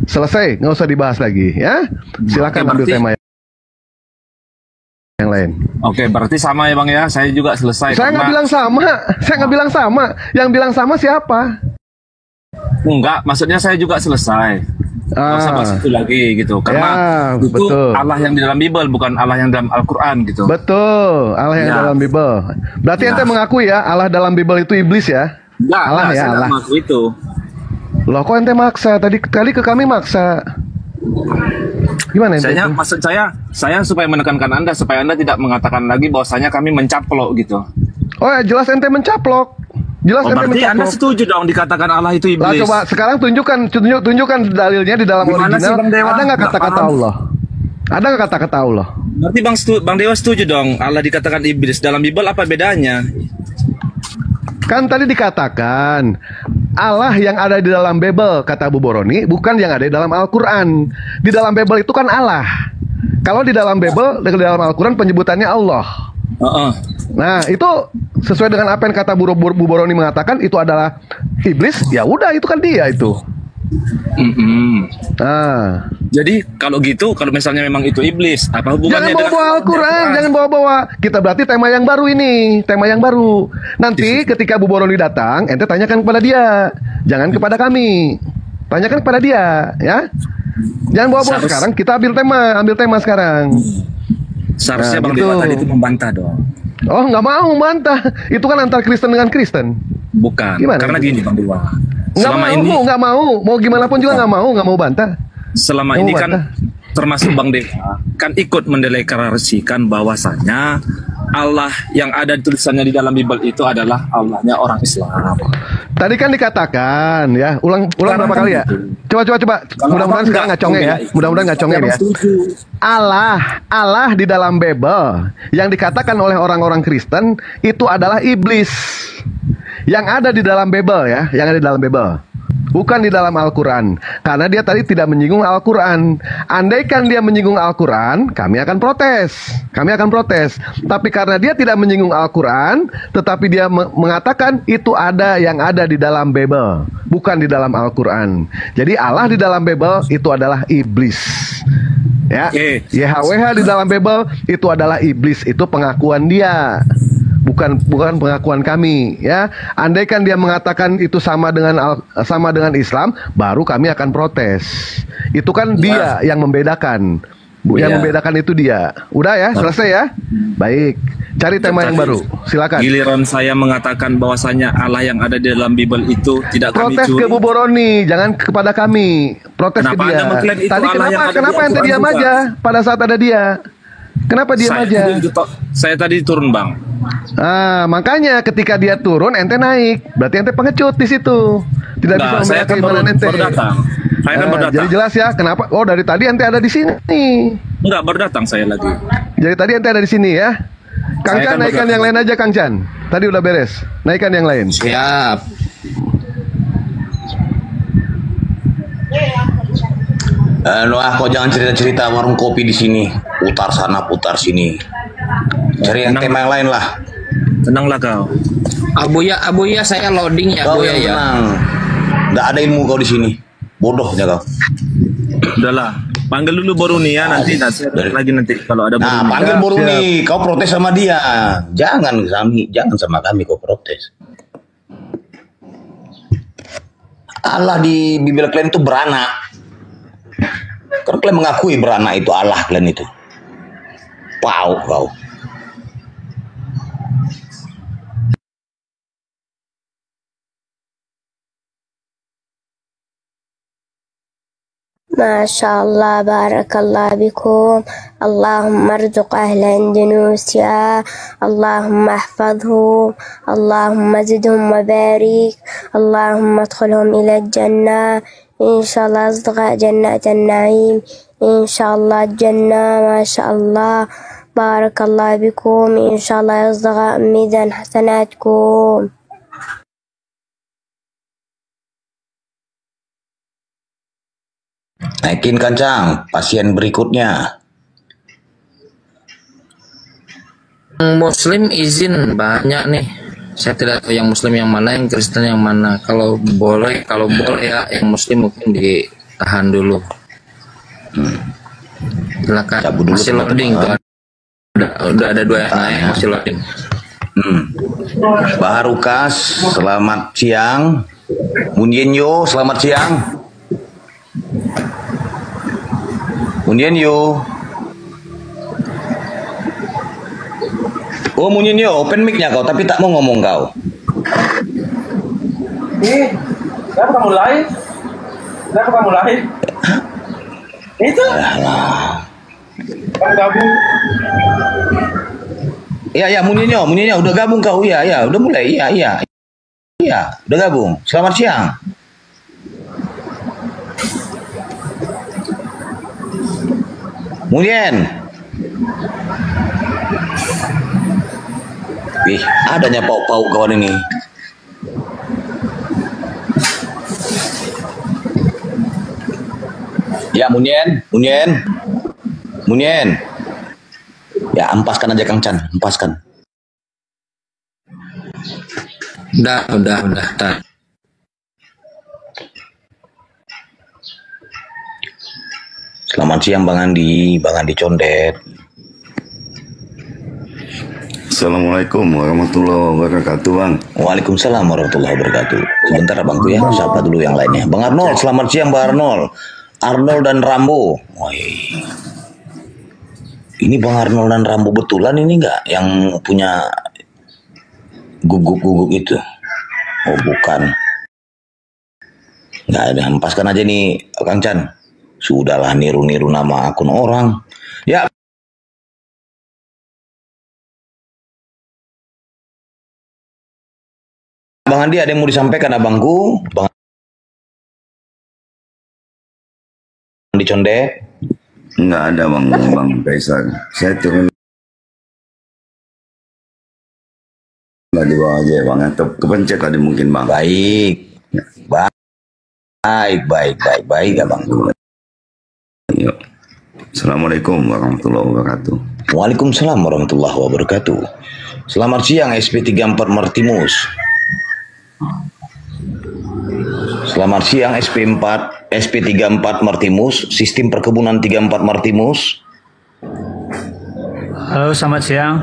Selesai, nggak usah dibahas lagi ya. Silakan ambil tema yang lain. Oke, berarti sama ya Bang ya. Saya juga selesai. Saya nggak bilang sama. Yang bilang sama siapa? Enggak, maksudnya saya juga selesai. Nggak usah bahas itu lagi gitu. Karena itu betul. Allah yang di dalam Bible, bukan Allah yang dalam Al-Quran gitu. Betul, Allah yang dalam Bible. Berarti ente mengakui ya Allah dalam Bible itu iblis ya? Enggak, Allah ya, saya Allah. mengaku itu. Loh kok ente maksa? Tadi ke kami maksa. Gimana ente? Maksud saya supaya menekankan Anda, supaya Anda tidak mengatakan lagi bahwasanya kami mencaplok gitu. Oh ya, jelas ente mencaplok. Berarti Anda setuju dong dikatakan Allah itu iblis. Lah coba sekarang tunjukkan dalilnya di dalam Gimana original. sih, Ada nggak kata-kata Allah? Ada nggak kata-kata Allah? Berarti Bang Dewa setuju dong Allah dikatakan iblis. Dalam Bible apa bedanya? Kan tadi dikatakan Allah yang ada di dalam Bible, kata Bu Boroni, bukan yang ada di dalam Al-Quran. Di dalam Bible itu kan Allah. Kalau di dalam Bible, di dalam Al-Quran penyebutannya Allah. Nah itu sesuai dengan apa yang kata Bu Boroni mengatakan itu adalah iblis. Ya udah, itu kan dia itu. Nah, jadi kalau gitu, kalau misalnya memang itu iblis, apa hubungannya? Jangan bawa Al-Quran, jangan bawa. Kita berarti tema yang baru ini, tema yang baru. Nanti ketika Bu Boroni datang, ente tanyakan kepada dia, jangan kepada kami. Tanyakan kepada dia, ya. Jangan bawa sekarang. Kita ambil tema sekarang. Seharusnya Bang Dewa tadi itu membantah dong. Oh, nggak mau membantah. Itu kan antar Kristen dengan Kristen. Bukan. Gimana? Karena gini Bang Dewa. Nggak mau. Mau gimana pun juga nggak mau bantah. Selama ini kan termasuk Bang Dewa kan ikut mendeklarasikan bahwasanya Allah yang ada tulisannya di dalam Bible itu adalah Allahnya orang Islam. Tadi kan dikatakan ya, ulang berapa kali ya? Coba. Mudah-mudahan sekarang nggak congeng ya. Mudah-mudahan nggak congeng ya. Allah di dalam Bible yang dikatakan oleh orang-orang Kristen itu adalah iblis. Yang ada di dalam Bible ya, yang ada di dalam Bible. bukan di dalam Al-Quran. Karena dia tadi tidak menyinggung Al-Quran. Andaikan dia menyinggung Al-Quran, kami akan protes. Tapi karena dia tidak menyinggung Al-Quran, tetapi dia mengatakan itu ada yang ada di dalam Bible, bukan di dalam Al-Quran. Jadi Allah di dalam Bible itu adalah iblis. Ya, YHWH di dalam Bible itu adalah iblis. Itu pengakuan dia. Bukan pengakuan kami, ya. Andaikan dia mengatakan itu sama dengan Islam, baru kami akan protes. Itu kan dia yang membedakan. Yang membedakan itu dia. Udah ya, selesai ya. Baik. Cari tema yang baru. Silakan. Giliran saya mengatakan bahwasanya Allah yang ada di dalam Bible itu tidak kami protes curi. ke Bu Boroni, jangan kepada kami. Protes Kenapa ke dia. Anda mengklaim itu Tadi Allah yang ada kenapa di ente Al-Quran diam juga? aja pada saat ada dia? Kenapa diam aja? Saya tadi turun, Bang. Makanya ketika dia turun ente naik. Berarti ente pengecut di situ. Tidak bisa Saya membela keimanan ente. baru datang. Saya kan baru datang. Jadi jelas ya kenapa? Oh, dari tadi ente ada di sini. Enggak, baru datang saya lagi. Jadi tadi ente ada di sini ya. Kang Saya Chan, kan naikkan baru yang lain aja Kang Chan. Tadi udah beres. Naikkan yang lain. Siap. Kau jangan cerita-cerita warung kopi di sini. Putar sana, putar sini. Cari yang tema yang lain lah. Tenanglah kau. Abuya saya loading ya, Kau Abuya yang ya. tenang. Nggak ada ilmu kau di sini. Bodohnya kau. Udahlah. Panggil dulu Boruni ya, nanti lagi nanti kalau ada Boruni. Nah, panggil Boruni. Kau protes sama dia. Jangan sama kami kau protes. Allah di Bible kalian itu beranak. Karena kalian mengakui beranak itu Allah kalian itu. Pau kau. ما شاء الله بارك الله بكم اللهم ارزق أهل إندونيسيا اللهم احفظهم اللهم زدهم وبارك اللهم ادخلهم إلى الجنة إن شاء الله أصدقاء جنة النعيم إن شاء الله الجنة ما شاء الله بارك الله بكم إن شاء الله أصدقاء ميزان حسناتكم. Naikin Kancang, pasien berikutnya. Muslim izin banyak nih. Saya tidak tahu yang Muslim yang mana, yang Kristen yang mana. Kalau boleh ya, yang Muslim mungkin ditahan dulu. Silakan. Masih loading tuh. Udah ada 2 yang naik, masih loading. Baharukas, selamat siang. Munyenyo, selamat siang. Munyenyo. Oh, Munyenyo, open mic-nya kau, tapi tak mau ngomong kau. Kenapa kamu live? Itu? Kamu gabung? Iya, Munyenyo, udah gabung kau, iya, udah mulai, iya, udah gabung. Selamat siang. Munyen. Wih, adanya pau-pau kawan ini. Ya, Munyen. Ya, empaskan aja Kang Chan, empaskan. Udah. Selamat siang Bang Andi Condet. Assalamualaikum warahmatullahi wabarakatuh, Bang. Waalaikumsalam warahmatullahi wabarakatuh. Sebentar Abangku ya, siapa dulu yang lainnya. Bang Arnold, selamat siang Bang Arnold. Arnold dan Rambo. Woi. Ini Bang Arnold dan Rambo betulan ini enggak yang punya guguk-guguk itu? Oh, bukan. Enggak ada, hempaskan aja nih Kang Chan. Sudahlah niru-niru nama akun orang. Ya. Bang Andi, ada yang mau disampaikan abangku? Bang Andi Condet? Enggak ada Bang Kaisar. Saya turun di bawah aja Bang. Atau kepencet tadi mungkin Bang. Baik. Bang. Baik abangku. Yuk. Assalamualaikum warahmatullahi wabarakatuh. Waalaikumsalam warahmatullahi wabarakatuh. Selamat siang SP34 Martimus. Selamat siang SP34 Martimus, sistem perkebunan 34 Martimus. Halo, selamat siang.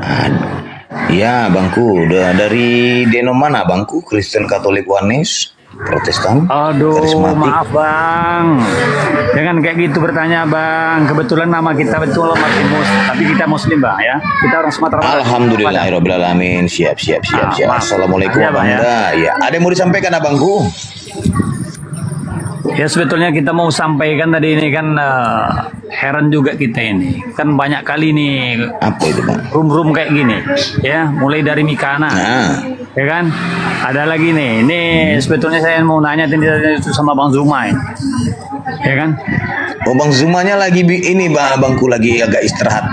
Ya, bangku, dari deno mana bangku? Kristen, Katolik, Wanes, Protestan? Aduh, karismatik? maaf bang, jangan kayak gitu bertanya bang. Kebetulan nama kita betul Martimus, tapi kita Muslim bang ya. Kita orang Sumatera Barat. Alhamdulillahirobbilalamin. Siap. Assalamualaikum abang. Ya, ada yang mau disampaikan abangku? Ya sebetulnya kita mau sampaikan tadi ini kan heran juga kita ini kan banyak kali nih apa itu bang? Room kayak gini ya, mulai dari Mikana ya kan, ada lagi nih ini sebetulnya saya mau nanya itu sama Bang Zuma ya kan. Oh Bang Zumanya lagi ini bangku lagi agak istirahat.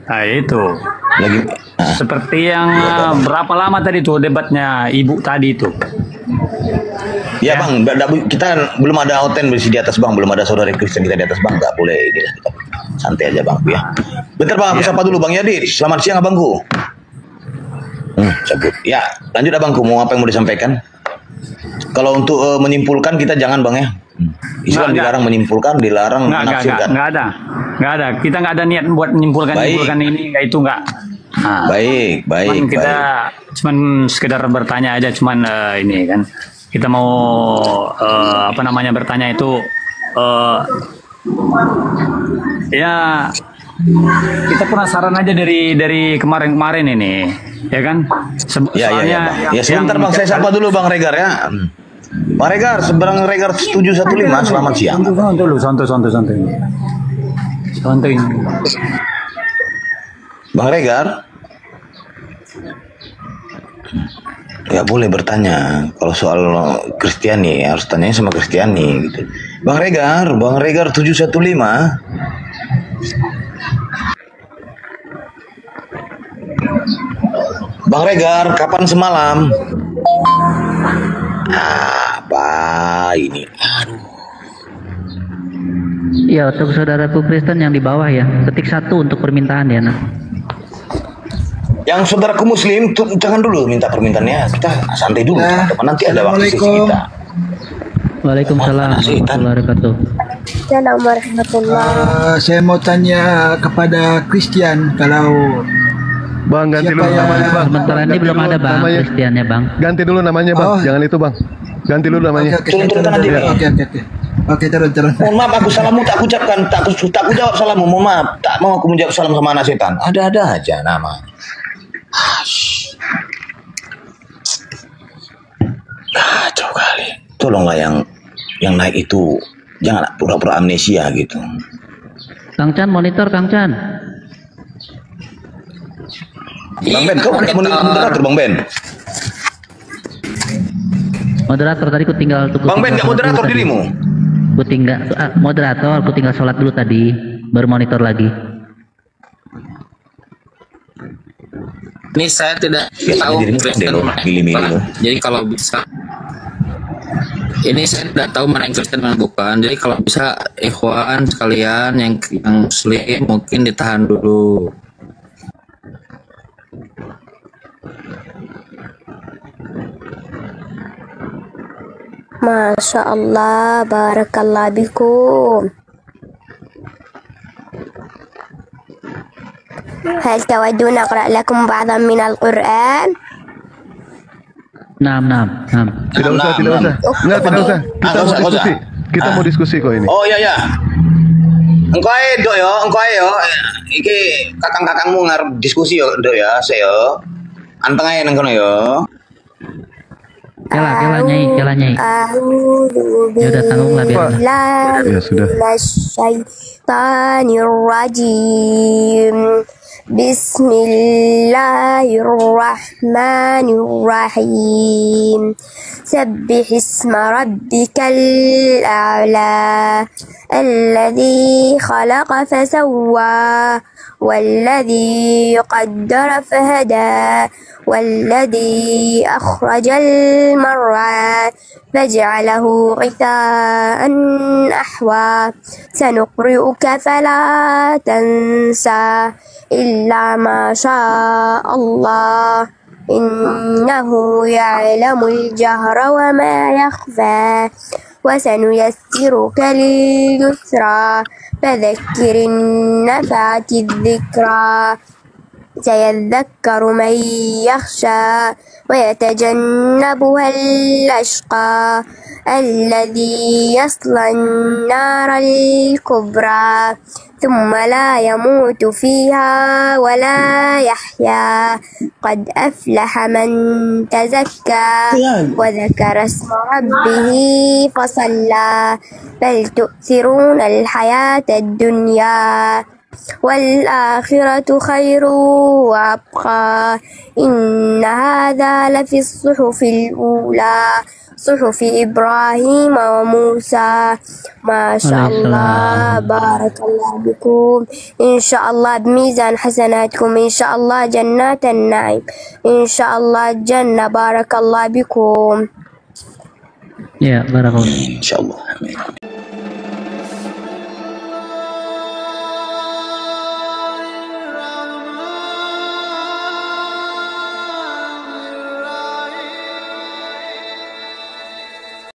Nah itu lagi seperti yang berapa lama tadi tuh debatnya ibu tadi itu. Ya bang, kita belum ada hoten bersih di atas bang, belum ada saudara Kristen kita di atas bang, nggak boleh ini lah, kita santai aja bang ya. Bentar bang, aku sapa dulu bang Yadi. Selamat siang abangku. Cabut. Ya, lanjut abangku, mau apa yang mau disampaikan? Kalau untuk menyimpulkan kita jangan bang ya. Islam dilarang menyimpulkan, dilarang menafsirkan. Nggak ada. Kita nggak ada niat buat menyimpulkan ini, nggak itu nggak. Nah, baik. Kita cuman sekedar bertanya aja, cuman ini kan. Kita mau bertanya itu ya kita penasaran aja dari kemarin ini ya kan. Ya sebentar bang, saya sapa dulu bang Regar ya. Bang Regar, seberang Regar 715, selamat siang. Santai. Bang Regar, ya boleh bertanya. Kalau soal Kristiani harus tanya sama Kristiani gitu. Bang Regar 715. Bang Regar, kapan semalam? Apa ini? Ya, untuk saudaraku Kristen yang di bawah ya, ketik 1 untuk permintaan ya. Yang saudaraku Muslim, jangan dulu minta permintaannya, kita santai dulu. Nanti ada waktu sesi kita. Waalaikumsalam warahmatullahi wabarakatuh. Assalamualaikum warahmatullahi. Saya mau tanya kepada Christian, kalau Bang, ganti dulu namanya bang. Sementara ini belum ada bang Kristiannya bang. Ganti dulu namanya bang, jangan itu bang. Ganti dulu namanya. Oke, turun. Mohon maaf, aku salammu tak ucapkan, tak aku jawab salammu. Mohon maaf, tak mau aku menjawab salam sama anak setan. Ada aja nama. Kacau kali. Tolonglah yang naik itu jangan pura-pura amnesia gitu. Kang Chan monitor Kang Chan. Bang Ben, kau moderator Bang Ben. Moderator tadi ku tinggal tunggu. Bang Ben, nggak moderator dirimu? Ku tinggal moderator, ku tinggal sholat dulu tadi, baru monitor lagi. Ini saya tidak tahu Kristen mana. Jadi kalau bisa, ini saya tidak tahu mana yang Kristen mana bukan. Jadi kalau bisa ikhwan sekalian yang Muslim mungkin ditahan dulu. Masya Allah, barakallah bikum. هل تودون أقرأ لكم بعضا من القرآن؟ Tidak usah. Tidak usah. Kita mau diskusi kok ini. Oh iya. Engkau yo. Iki kakang-kakangmu ngarep diskusi yo, Dok ya, saya. Anteng ae nang kono yo. Kela nyai. Ya udah tanggunglah biar. Ya sudah. Syaitanirrajim. Bismillahirrahmanirrahim. Sabbih isma rabbikal a'la. Alladhi khalaqa fasawwa والذي قدر فهدى والذي أخرج المرعى فجعله غثاء أحوى سنقرئك فلا تنسى إلا ما شاء الله إنه يعلم الجهر وما يخفى وسنيسرك لليسرى فذكر النفعة الذكرى سيذكر من يخشى ويتجنبها الأشقى الذي يصلى النار الكبرى ثم لا يموت فيها ولا يحيا قد أفلح من تزكى وذكر اسم ربه فصلى بل تؤثرون الحياة الدنيا والآخرة خير وأبقى إن هذا لفي الصحف الأولى صحف إبراهيم وموسى ما شاء الله بارك الله بكم إن شاء الله بميزان حسناتكم إن شاء الله جنات النعيم إن شاء الله الجنة بارك الله بكم Ya, barakallahu. Insyaallah. Amin.